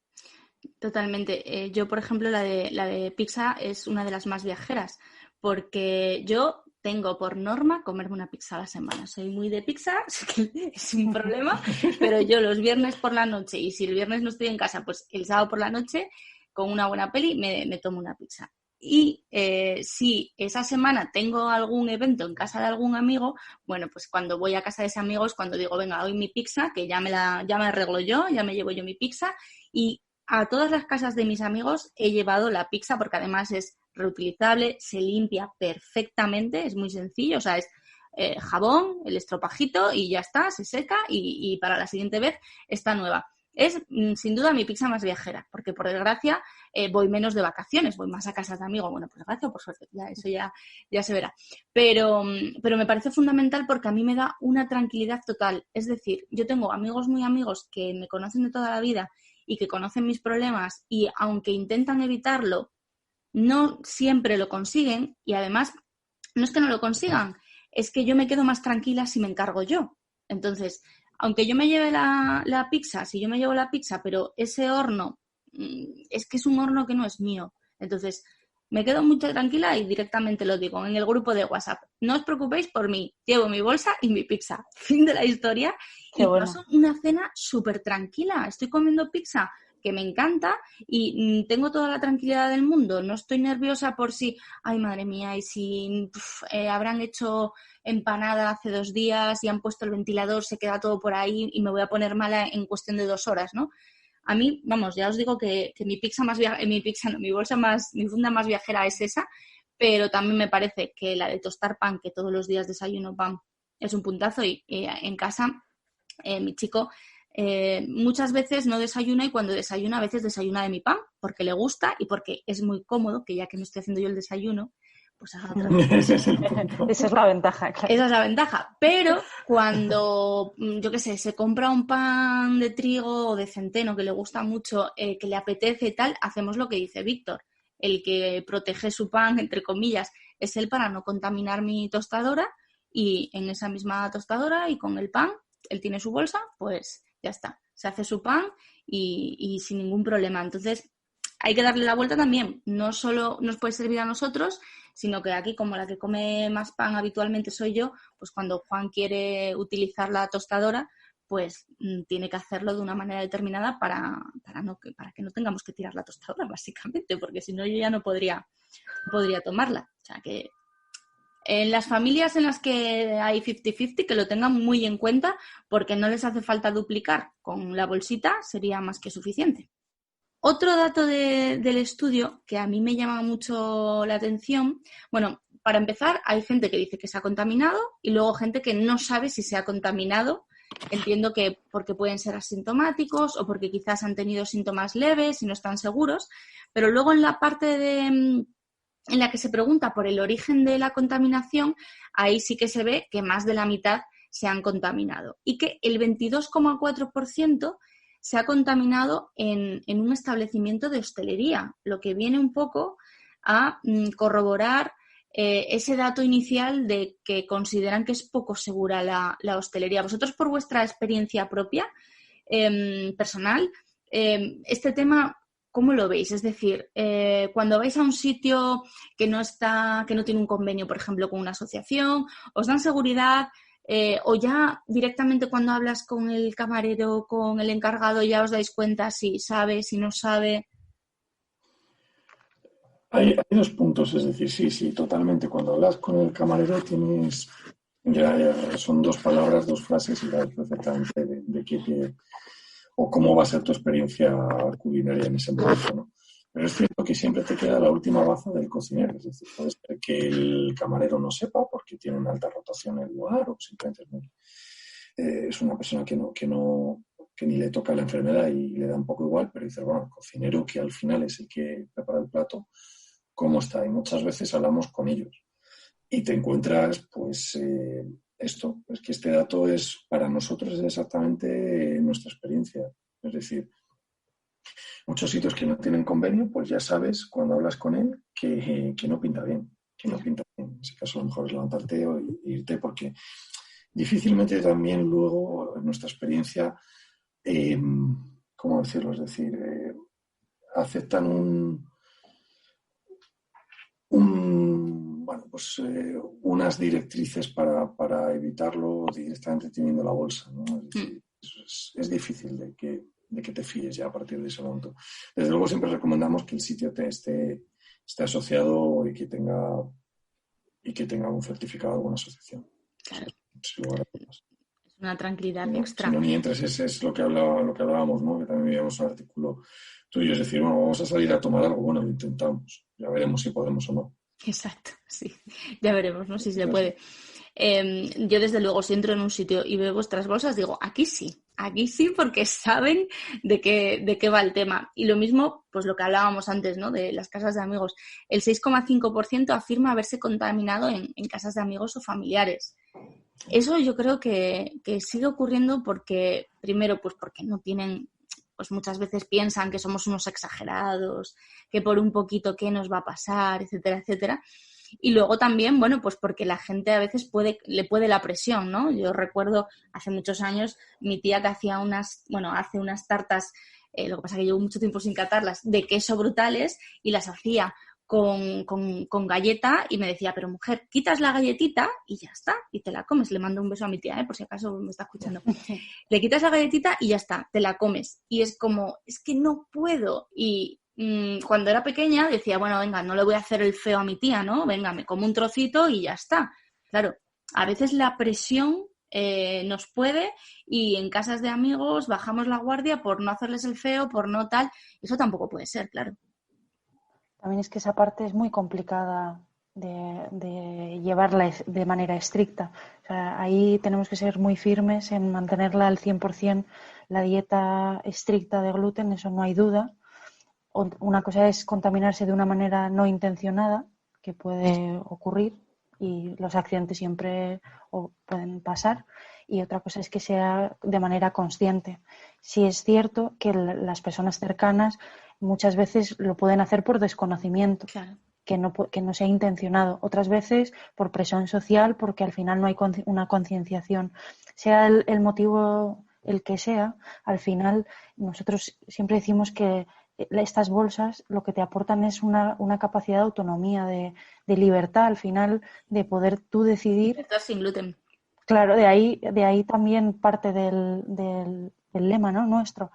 Totalmente. Yo, por ejemplo, la de pizza es una de las más viajeras, porque yo tengo por norma comerme una pizza a la semana. Soy muy de pizza, es un problema, pero yo los viernes por la noche, y si el viernes no estoy en casa, pues el sábado por la noche, con una buena peli, me tomo una pizza. Y si esa semana tengo algún evento en casa de algún amigo, bueno, pues cuando voy a casa de ese amigo es cuando digo, venga, hoy mi pizza, que ya me arreglo yo, ya me llevo yo mi pizza, y a todas las casas de mis amigos he llevado la pizza porque además es reutilizable, se limpia perfectamente, es muy sencillo, o sea, es jabón, el estropajito y ya está, se seca y para la siguiente vez está nueva. Es sin duda mi pizza más viajera, porque por desgracia voy menos de vacaciones, voy más a casas de amigos, bueno, por desgracia o por suerte, eso ya se verá. Pero me parece fundamental porque a mí me da una tranquilidad total, es decir, yo tengo amigos muy amigos que me conocen de toda la vida y que conocen mis problemas y aunque intentan evitarlo, no siempre lo consiguen y además no es que no lo consigan, es que yo me quedo más tranquila si me encargo yo. Entonces, aunque yo me lleve la pizza, si yo me llevo la pizza, pero ese horno, es que es un horno que no es mío. Entonces, me quedo muy tranquila y directamente lo digo en el grupo de WhatsApp. No os preocupéis por mí, llevo mi bolsa y mi pizza. Fin de la historia. Qué y bueno. Paso una cena súper tranquila. Estoy comiendo pizza, que me encanta, y tengo toda la tranquilidad del mundo. No estoy nerviosa por si, ay, madre mía, y si habrán hecho empanada hace 2 días y han puesto el ventilador, se queda todo por ahí y me voy a poner mala en cuestión de 2 horas, ¿no? A mí, vamos, ya os digo que mi funda más viajera es esa, pero también me parece que la de tostar pan, que todos los días desayuno pan, es un puntazo. Y en casa, mi chico muchas veces no desayuna y cuando desayuna a veces desayuna de mi pan, porque le gusta y porque es muy cómodo, que ya que no estoy haciendo yo el desayuno, pues haga otra cosa. Esa es la ventaja, claro. Esa es la ventaja. Pero cuando, yo qué sé, se compra un pan de trigo o de centeno que le gusta mucho, que le apetece y tal, hacemos lo que dice Víctor. El que protege su pan, entre comillas, es él para no contaminar mi tostadora, y en esa misma tostadora y con el pan, él tiene su bolsa, pues ya está. Se hace su pan y sin ningún problema. Entonces, hay que darle la vuelta también. No solo nos puede servir a nosotros, sino que aquí, como la que come más pan habitualmente soy yo, pues cuando Juan quiere utilizar la tostadora, pues tiene que hacerlo de una manera determinada para que no tengamos que tirar la tostadora, básicamente, porque si no yo ya no podría tomarla. O sea que en las familias en las que hay 50-50, que lo tengan muy en cuenta, porque no les hace falta duplicar. Con la bolsita sería más que suficiente. Otro dato del estudio que a mí me llama mucho la atención, bueno, para empezar, hay gente que dice que se ha contaminado y luego gente que no sabe si se ha contaminado. Entiendo que porque pueden ser asintomáticos o porque quizás han tenido síntomas leves y no están seguros, pero luego en la parte en la que se pregunta por el origen de la contaminación, ahí sí que se ve que más de la mitad se han contaminado y que el 22,4% se ha contaminado en un establecimiento de hostelería, lo que viene un poco a corroborar ese dato inicial de que consideran que es poco segura la hostelería. Vosotros, por vuestra experiencia propia, personal, este tema, ¿cómo lo veis? Es decir, cuando vais a un sitio que no tiene un convenio, por ejemplo, con una asociación, ¿os dan seguridad? O ya directamente cuando hablas con el camarero, con el encargado, ya os dais cuenta si sabe, si no sabe. Hay dos puntos, es decir, sí, totalmente. Cuando hablas con el camarero tienes, ya son dos palabras, dos frases y sabes perfectamente de qué o cómo va a ser tu experiencia culinaria en ese momento, ¿no? Pero es cierto que siempre te queda la última baza del cocinero, es decir, puede ser que el camarero no sepa porque tiene una alta rotación en el lugar o simplemente es una persona que ni le toca la enfermedad y le da un poco igual, pero dice, bueno, el cocinero que al final es el que prepara el plato, ¿cómo está? Y muchas veces hablamos con ellos y te encuentras, pues, esto, es que este dato es para nosotros es exactamente nuestra experiencia. Es decir, muchos sitios que no tienen convenio, pues ya sabes cuando hablas con él que no pinta bien, que no pinta bien. En ese caso a lo mejor es levantarte e irte porque difícilmente también luego en nuestra experiencia, ¿cómo decirlo? Es decir, aceptan bueno, pues unas directrices para evitarlo directamente teniendo la bolsa, ¿no? Es decir, es difícil de que te fíes ya a partir de ese momento. Desde luego siempre recomendamos que el sitio esté asociado y que tenga un certificado de alguna asociación. Claro. Sin lugar a dudas. Es una tranquilidad No, extra. si no, ni entres, es lo que hablábamos, ¿no? Que también veíamos un artículo tuyo, es decir, bueno, vamos a salir a tomar algo, bueno, lo intentamos, ya veremos si podemos o no. Exacto, sí. Ya veremos, ¿no? Si se puede. Yo, desde luego, si entro en un sitio y veo vuestras bolsas, digo, aquí sí, porque saben de qué va el tema. Y lo mismo, pues lo que hablábamos antes, ¿no? De las casas de amigos. El 6,5% afirma haberse contaminado en casas de amigos o familiares. Eso yo creo que sigue ocurriendo porque, primero, pues porque no tienen, pues muchas veces piensan que somos unos exagerados, que por un poquito qué nos va a pasar, etcétera, etcétera. Y luego también, bueno, pues porque la gente a veces le puede la presión, ¿no? Yo recuerdo hace muchos años mi tía que hace unas tartas, lo que pasa es que llevo mucho tiempo sin catarlas, de queso brutales y las hacía con galleta y me decía, pero mujer, quitas la galletita y ya está, y te la comes. Le mando un beso a mi tía, por si acaso me está escuchando. Le quitas la galletita y ya está, te la comes. Y es como, es que no puedo. Y cuando era pequeña decía, bueno, venga, no le voy a hacer el feo a mi tía, ¿no? Venga, me como un trocito y ya está. Claro, a veces la presión nos puede y en casas de amigos bajamos la guardia por no hacerles el feo, por no tal. Eso tampoco puede ser, claro. También es que esa parte es muy complicada de llevarla de manera estricta. O sea, ahí tenemos que ser muy firmes en mantenerla al 100% la dieta estricta de gluten, eso no hay duda. Una cosa es contaminarse de una manera no intencionada, que puede ocurrir y los accidentes siempre pueden pasar, y otra cosa es que sea de manera consciente. Sí es cierto que las personas cercanas muchas veces lo pueden hacer por desconocimiento, claro, que no sea intencionado. Otras veces por presión social, porque al final no hay una concienciación. Sea el motivo el que sea, al final nosotros siempre decimos que estas bolsas lo que te aportan es una capacidad de autonomía, de libertad, al final, de poder tú decidir. Esto sin gluten. Claro, de ahí también parte del lema, ¿no? Nuestro,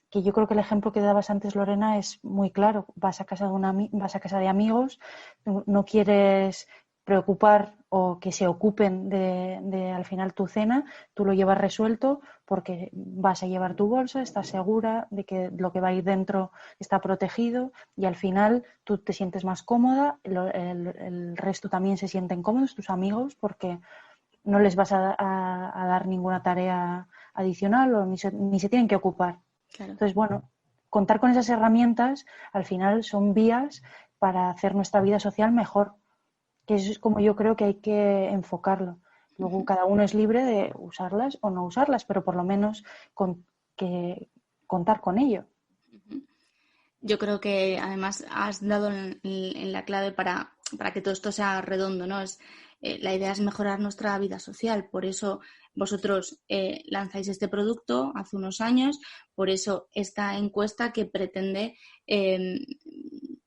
que yo creo que el ejemplo que dabas antes, Lorena, es muy claro. Vas a casa de amigos, no quieres preocupar o que se ocupen de al final tu cena, tú lo llevas resuelto porque vas a llevar tu bolsa, estás segura de que lo que va a ir dentro está protegido y al final tú te sientes más cómoda, el resto también se sienten cómodos, tus amigos, porque no les vas a dar ninguna tarea adicional o ni se tienen que ocupar. Claro. Entonces, bueno, contar con esas herramientas al final son vías para hacer nuestra vida social mejor, que es como yo creo que hay que enfocarlo. Luego cada uno es libre de usarlas o no usarlas, pero por lo menos contar con ello. Yo creo que además has dado en la clave para que todo esto sea redondo, ¿no? La idea es mejorar nuestra vida social, por eso vosotros lanzáis este producto hace unos años, por eso esta encuesta que pretende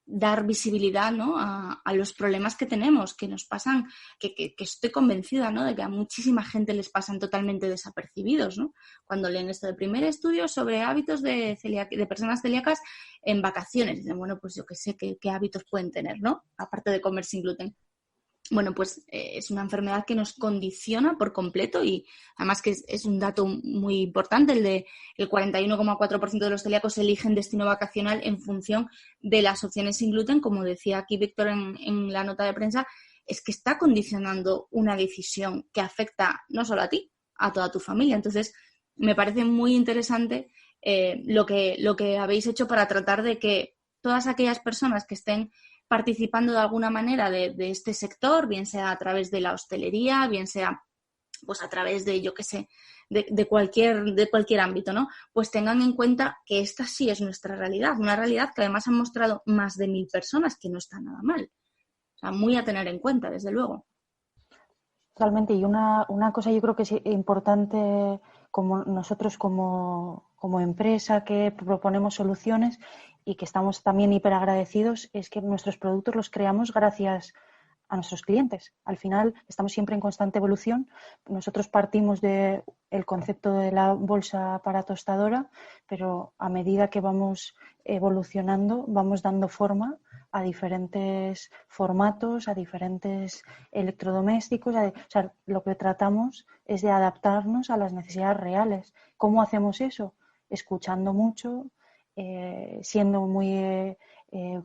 dar visibilidad, ¿no?, a los problemas que tenemos, que nos pasan, que estoy convencida, ¿no?, de que a muchísima gente les pasan totalmente desapercibidos, ¿no? Cuando leen esto de primer estudio sobre hábitos de personas celíacas en vacaciones, dicen, bueno, pues yo qué sé, qué hábitos pueden tener, ¿no?, aparte de comer sin gluten. Bueno, pues es una enfermedad que nos condiciona por completo y además que es un dato muy importante, el 41,4% de los celíacos eligen destino vacacional en función de las opciones sin gluten. Como decía aquí Víctor en la nota de prensa, es que está condicionando una decisión que afecta no solo a ti, a toda tu familia. Entonces, me parece muy interesante lo que habéis hecho para tratar de que todas aquellas personas que estén participando de alguna manera de este sector, bien sea a través de la hostelería, bien sea pues a través de, yo qué sé, de cualquier ámbito, ¿no? Pues tengan en cuenta que esta sí es nuestra realidad, una realidad que además han mostrado más de 1.000 personas, que no está nada mal. O sea, muy a tener en cuenta, desde luego. Totalmente. Y una cosa yo creo que es importante, como nosotros como empresa que proponemos soluciones y que estamos también hiperagradecidos, es que nuestros productos los creamos gracias a nuestros clientes. Al final estamos siempre en constante evolución. Nosotros partimos del concepto de la bolsa para tostadora, pero a medida que vamos evolucionando vamos dando forma a diferentes formatos, a diferentes electrodomésticos. O sea, lo que tratamos es de adaptarnos a las necesidades reales. ¿Cómo hacemos eso? Escuchando mucho, siendo muy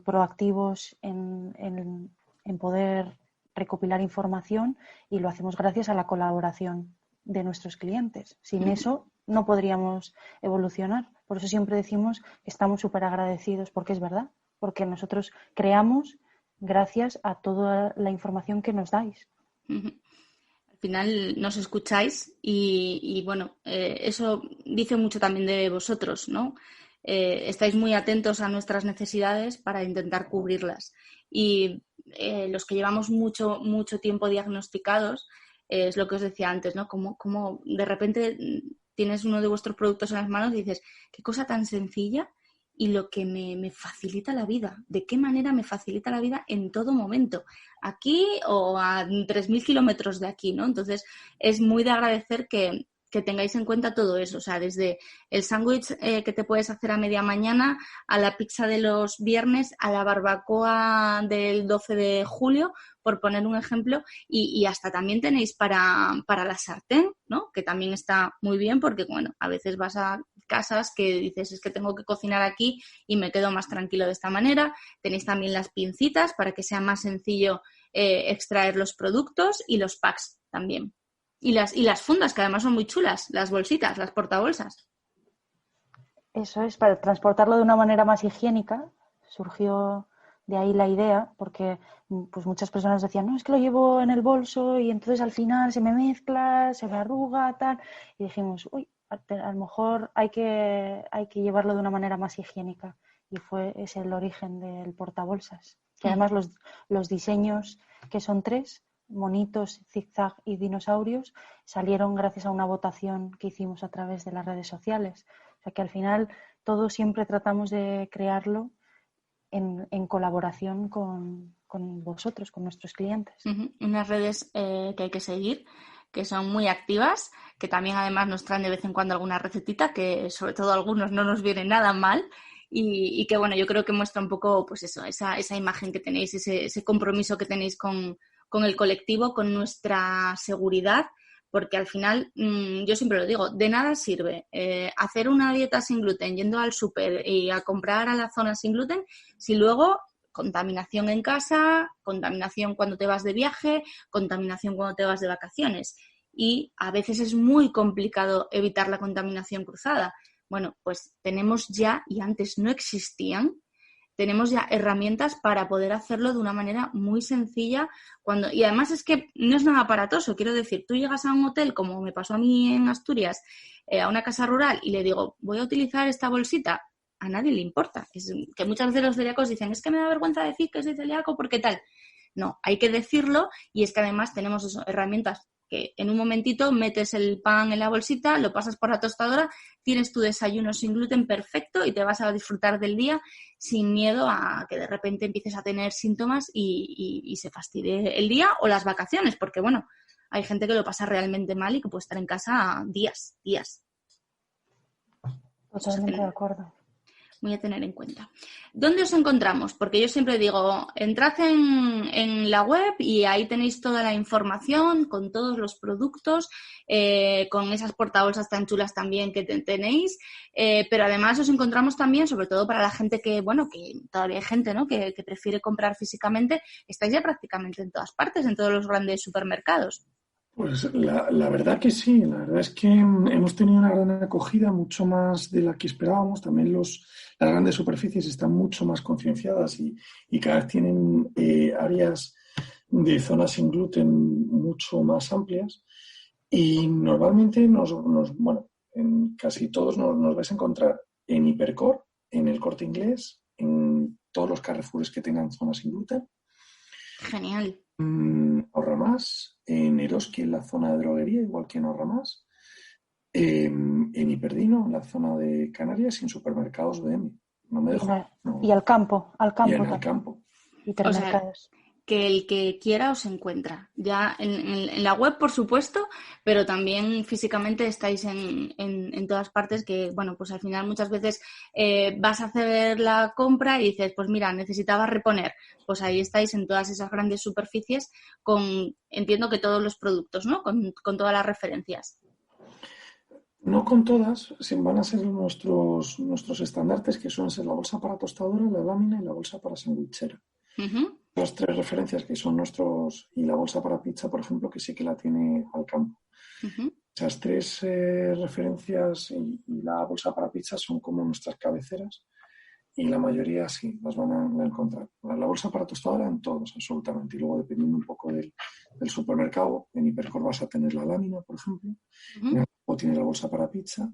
proactivos en poder recopilar información, y lo hacemos gracias a la colaboración de nuestros clientes. Sin eso no podríamos evolucionar. Por eso siempre decimos que estamos súper agradecidos, porque es verdad, porque nosotros creamos gracias a toda la información que nos dais. Al final nos escucháis y bueno, eso dice mucho también de vosotros, ¿no? Estáis muy atentos a nuestras necesidades para intentar cubrirlas. Y los que llevamos mucho tiempo diagnosticados, es lo que os decía antes, ¿no? Como de repente tienes uno de vuestros productos en las manos y dices, qué cosa tan sencilla y lo que me facilita la vida. ¿De qué manera me facilita la vida en todo momento? Aquí o a 3.000 kilómetros de aquí, ¿no? Entonces, es muy de agradecer que tengáis en cuenta todo eso, o sea, desde el sándwich que te puedes hacer a media mañana, a la pizza de los viernes, a la barbacoa del 12 de julio, por poner un ejemplo, y hasta también tenéis para la sartén, ¿no? Que también está muy bien porque, bueno, a veces vas a casas que dices, es que tengo que cocinar aquí y me quedo más tranquilo de esta manera. Tenéis también las pincitas para que sea más sencillo extraer los productos, y los packs también. Y las fundas, que además son muy chulas, las bolsitas, las portabolsas. Eso es, para transportarlo de una manera más higiénica. Surgió de ahí la idea, porque pues muchas personas decían, no, es que lo llevo en el bolso y entonces al final se me mezcla, se me arruga, tal. Y dijimos, uy, a lo mejor hay que llevarlo de una manera más higiénica. Y es el origen del portabolsas. Que además los diseños, que son 3, monitos, zigzag y dinosaurios, salieron gracias a una votación que hicimos a través de las redes sociales. O sea que al final todo siempre tratamos de crearlo en colaboración con vosotros, con nuestros clientes. Unas redes que hay que seguir, que son muy activas, que también además nos traen de vez en cuando alguna recetita, que sobre todo a algunos no nos viene nada mal. Y que bueno, yo creo que muestra un poco pues eso, esa imagen que tenéis, ese compromiso que tenéis con el colectivo, con nuestra seguridad, porque al final, yo siempre lo digo, de nada sirve hacer una dieta sin gluten, yendo al súper y a comprar a la zona sin gluten, si luego contaminación en casa, contaminación cuando te vas de viaje, contaminación cuando te vas de vacaciones. Y a veces es muy complicado evitar la contaminación cruzada. Bueno, pues tenemos ya, y antes no existían, tenemos ya herramientas para poder hacerlo de una manera muy sencilla. Y además es que no es nada aparatoso. Quiero decir, tú llegas a un hotel, como me pasó a mí en Asturias, a una casa rural, y le digo, voy a utilizar esta bolsita. a nadie le importa. Es que muchas veces los celíacos dicen, es que me da vergüenza decir que soy celíaco porque tal. No, hay que decirlo, y es que además tenemos herramientas que en un momentito metes el pan en la bolsita, lo pasas por la tostadora, tienes tu desayuno sin gluten perfecto y te vas a disfrutar del día sin miedo a que de repente empieces a tener síntomas y se fastidie el día o las vacaciones, porque bueno, hay gente que lo pasa realmente mal y que puede estar en casa días. Totalmente de acuerdo. Muy a tener en cuenta. ¿Dónde os encontramos? Porque yo siempre digo, entrad en la web y ahí tenéis toda la información con todos los productos, con esas portabolsas tan chulas también que tenéis, pero además os encontramos también, sobre todo para la gente que todavía hay gente, ¿no?, que prefiere comprar físicamente, estáis ya prácticamente en todas partes, en todos los grandes supermercados. Pues la verdad que sí, la verdad es que hemos tenido una gran acogida, mucho más de la que esperábamos. También las grandes superficies están mucho más concienciadas y cada vez tienen áreas de zonas sin gluten mucho más amplias. Y normalmente en casi todos nos vais a encontrar en Hipercor, en el Corte Inglés, en todos los Carrefours que tengan zonas sin gluten. Genial. Ahorra Más, en Eroski, en la zona de droguería, igual que en Ahorra Más, en Hiperdino, en la zona de Canarias, y en supermercados BM. No me dejo. No. Y al campo. Y en el campo. Hipermercados. O sea, que el que quiera os encuentra. Ya en la web, por supuesto, pero también físicamente estáis en todas partes, que, bueno, pues al final muchas veces vas a hacer la compra y dices, pues mira, necesitaba reponer. Pues ahí estáis en todas esas grandes superficies entiendo que todos los productos, ¿no? Con todas las referencias. No con todas, van a ser nuestros estandartes, que suelen ser la bolsa para tostadora, la lámina y la bolsa para sandwichera. Uh-huh. Las 3 referencias que son nuestros, y la bolsa para pizza, por ejemplo, que sí que la tiene al campo. Uh-huh. Esas 3 referencias y la bolsa para pizza son como nuestras cabeceras, y la mayoría sí, las van a encontrar. La bolsa para tostadora en todos, absolutamente. Y luego, dependiendo un poco del supermercado, en Hipercor vas a tener la lámina, por ejemplo. Uh-huh. En el campo tienes la bolsa para pizza,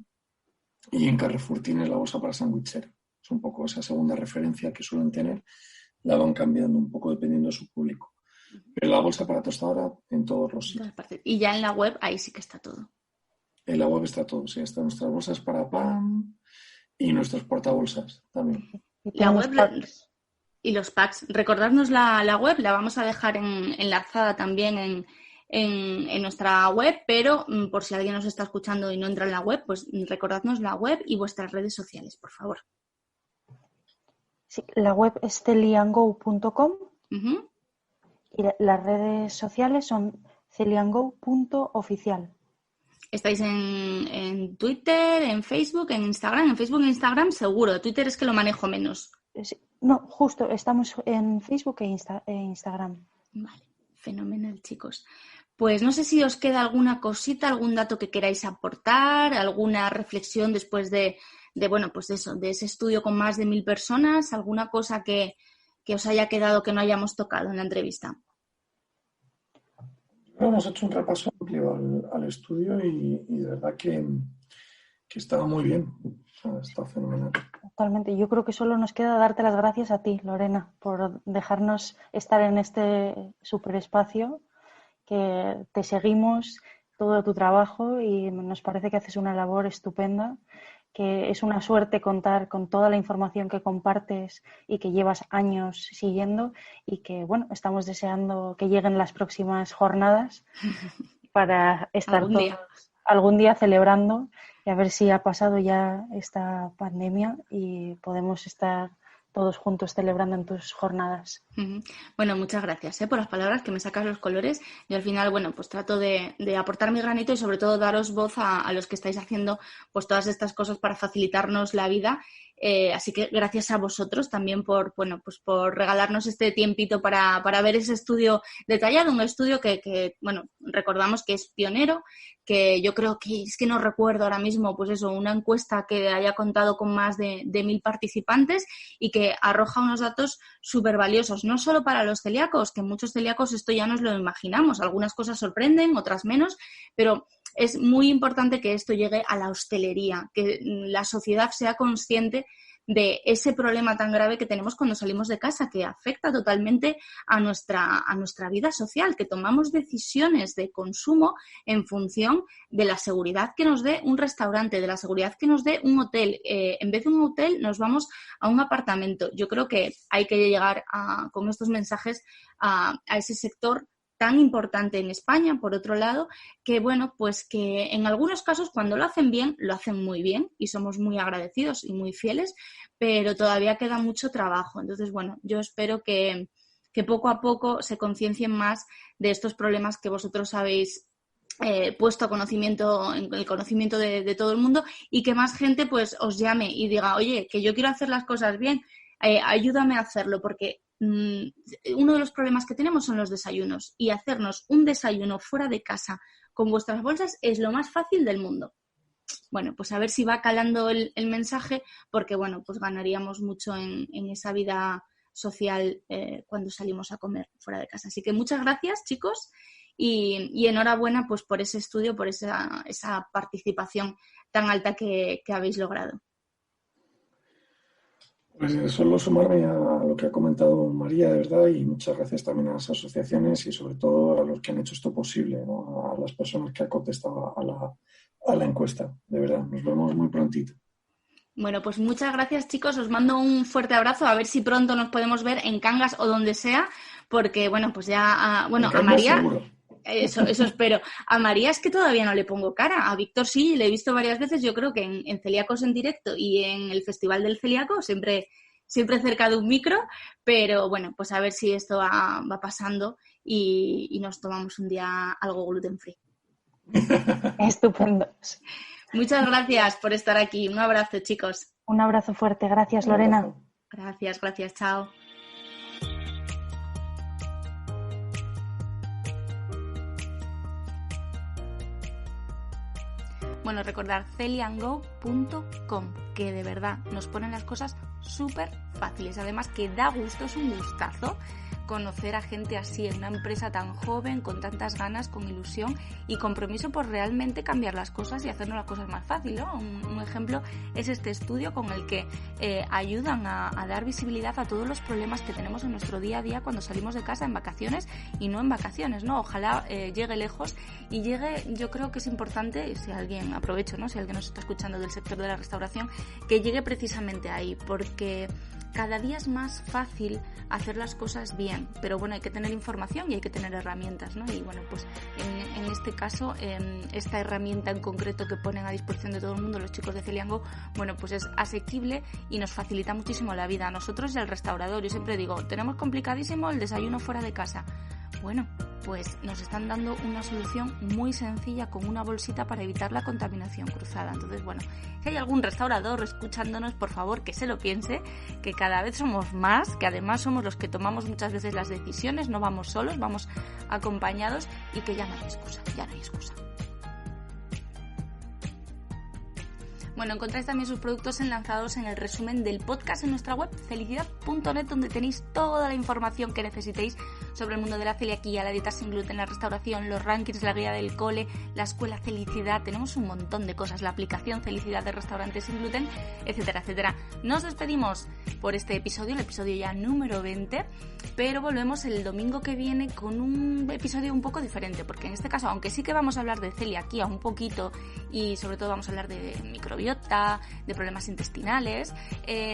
y en Carrefour tienes la bolsa para sandwichera. Es un poco esa segunda referencia que suelen tener. La van cambiando un poco dependiendo de su público. Pero la bolsa para tostadora en todos los sitios. Y ya en la web ahí sí que está todo. En la web está todo, sí. Están nuestras bolsas para pan y nuestros portabolsas también. La web y los packs. Recordadnos la web, la vamos a dejar enlazada también en nuestra web, pero por si alguien nos está escuchando y no entra en la web, pues recordadnos la web y vuestras redes sociales, por favor. Sí, la web es celiango.com. Uh-huh. Y las redes sociales son celiango.oficial. ¿Estáis en Twitter, en Facebook, en Instagram? En Facebook e Instagram seguro. Twitter es que lo manejo menos. No, justo, estamos en Facebook e Instagram. Vale, fenomenal, chicos. Pues no sé si os queda alguna cosita, algún dato que queráis aportar, alguna reflexión después de ese estudio con más de 1.000 personas, alguna cosa que os haya quedado que no hayamos tocado en la entrevista. Hemos hecho un repaso amplio al estudio y de verdad que estaba muy bien. Está fenomenal. Totalmente. Yo creo que solo nos queda darte las gracias a ti, Lorena, por dejarnos estar en este superespacio, que te seguimos todo tu trabajo y nos parece que haces una labor estupenda, que es una suerte contar con toda la información que compartes y que llevas años siguiendo, y que, bueno, estamos deseando que lleguen las próximas jornadas para estar algún día celebrando y a ver si ha pasado ya esta pandemia y podemos estar todos juntos celebrando en tus jornadas. Bueno, muchas gracias por las palabras, que me sacas los colores. Yo al final, bueno, pues trato de aportar mi granito y sobre todo daros voz a los que estáis haciendo pues todas estas cosas para facilitarnos la vida. Así que gracias a vosotros también por regalarnos este tiempito para ver ese estudio detallado, un estudio que recordamos que es pionero, que yo creo que es que no recuerdo ahora mismo, pues eso, una encuesta que haya contado con más de 1.000 participantes y que arroja unos datos súper valiosos, no solo para los celíacos, que muchos celíacos esto ya nos lo imaginamos, algunas cosas sorprenden, otras menos, pero es muy importante que esto llegue a la hostelería, que la sociedad sea consciente de ese problema tan grave que tenemos cuando salimos de casa, que afecta totalmente a nuestra vida social, que tomamos decisiones de consumo en función de la seguridad que nos dé un restaurante, de la seguridad que nos dé un hotel. En vez de un hotel nos vamos a un apartamento. Yo creo que hay que llegar con estos mensajes a ese sector tan importante en España, por otro lado, que bueno, pues que en algunos casos cuando lo hacen bien, lo hacen muy bien y somos muy agradecidos y muy fieles, pero todavía queda mucho trabajo. Entonces, bueno, yo espero que poco a poco se conciencien más de estos problemas que vosotros habéis puesto a conocimiento, en el conocimiento de todo el mundo, y que más gente pues os llame y diga, oye, que yo quiero hacer las cosas bien, ayúdame a hacerlo, porque uno de los problemas que tenemos son los desayunos, y hacernos un desayuno fuera de casa con vuestras bolsas es lo más fácil del mundo. Bueno, pues a ver si va calando el mensaje, porque bueno, pues ganaríamos mucho en esa vida social cuando salimos a comer fuera de casa. Así que muchas gracias, chicos, y enhorabuena pues por ese estudio, por esa participación tan alta que habéis logrado. Pues solo sumarme a lo que ha comentado María, de verdad, y muchas gracias también a las asociaciones y sobre todo a los que han hecho esto posible, ¿no? A las personas que han contestado a la encuesta. De verdad, nos vemos muy prontito. Bueno, pues muchas gracias, chicos. Os mando un fuerte abrazo. A ver si pronto nos podemos ver en Cangas o donde sea, porque, bueno, pues ya... a María... Seguro. Eso espero. A María es que todavía no le pongo cara. A Víctor sí, le he visto varias veces. Yo creo que en Celíacos en Directo y en el Festival del Celíaco, siempre cerca de un micro. Pero bueno, pues a ver si esto va pasando y nos tomamos un día algo gluten free. Estupendo. Muchas gracias por estar aquí. Un abrazo, chicos. Un abrazo fuerte. Gracias, Lorena. Gracias, chao. Bueno, recordar celiango.com, que de verdad nos ponen las cosas súper fáciles. Además que da gusto, es un gustazo conocer a gente así en una empresa tan joven, con tantas ganas, con ilusión y compromiso por realmente cambiar las cosas y hacernos las cosas más fáciles, ¿no? Un ejemplo es este estudio con el que ayudan a dar visibilidad a todos los problemas que tenemos en nuestro día a día cuando salimos de casa en vacaciones y no en vacaciones, ¿no? Ojalá llegue lejos y llegue, yo creo que es importante, si alguien, aprovecho, ¿no? Si alguien nos está escuchando del sector de la restauración, que llegue precisamente ahí, porque cada día es más fácil hacer las cosas bien, pero bueno, hay que tener información y hay que tener herramientas, ¿no? Y bueno, pues en este caso, esta herramienta en concreto que ponen a disposición de todo el mundo los chicos de Celiango, bueno, pues es asequible y nos facilita muchísimo la vida a nosotros y al restaurador. Yo siempre digo, tenemos complicadísimo el desayuno fuera de casa. Bueno, pues nos están dando una solución muy sencilla con una bolsita para evitar la contaminación cruzada. Entonces, bueno, si hay algún restaurador escuchándonos, por favor, que se lo piense, que cada vez somos más, que además somos los que tomamos muchas veces las decisiones, no vamos solos, vamos acompañados y que ya no hay excusa. Bueno, encontráis también sus productos enlazados en el resumen del podcast en nuestra web felicidad.net, donde tenéis toda la información que necesitéis sobre el mundo de la celiaquía, la dieta sin gluten, la restauración, los rankings, la guía del cole, la escuela Felicidad. Tenemos un montón de cosas, la aplicación Felicidad de restaurantes sin gluten, etcétera, etcétera. Nos despedimos por este episodio, el episodio ya número 20, pero volvemos el domingo que viene con un episodio un poco diferente, porque en este caso, aunque sí que vamos a hablar de celiaquía un poquito y sobre todo vamos a hablar de microbiota, de problemas intestinales,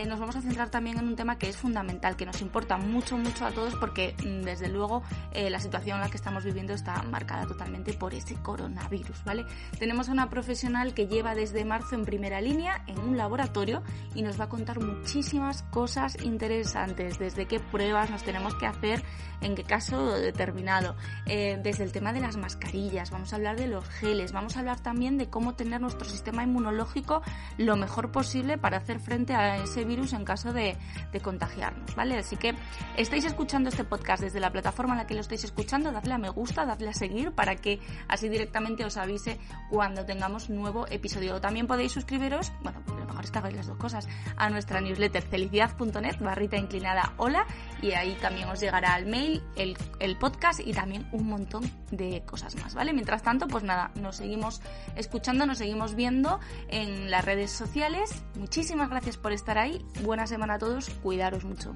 nos vamos a centrar también en un tema que es fundamental, que nos importa mucho a todos, porque desde luego la situación en la que estamos viviendo está marcada totalmente por ese coronavirus, ¿vale? Tenemos a una profesional que lleva desde marzo en primera línea en un laboratorio y nos va a contar muchísimas cosas interesantes, desde qué pruebas nos tenemos que hacer, en qué caso determinado, desde el tema de las mascarillas, vamos a hablar de los geles, vamos a hablar también de cómo tener nuestro sistema inmunológico lo mejor posible para hacer frente a ese virus en caso de contagiarnos, ¿vale? Así que estáis escuchando este podcast desde la plataforma en la que lo estáis escuchando, dadle a me gusta, dadle a seguir para que así directamente os avise cuando tengamos nuevo episodio. También podéis suscribiros, bueno, lo mejor es que hagáis las dos cosas, suscritas a nuestra newsletter felicidad.net/hola, y ahí también os llegará al mail el podcast y también un montón de cosas más, ¿vale? Mientras tanto, pues nada, nos seguimos escuchando, nos seguimos viendo en las redes sociales. Muchísimas gracias por estar ahí. Buena semana a todos. Cuidaros mucho.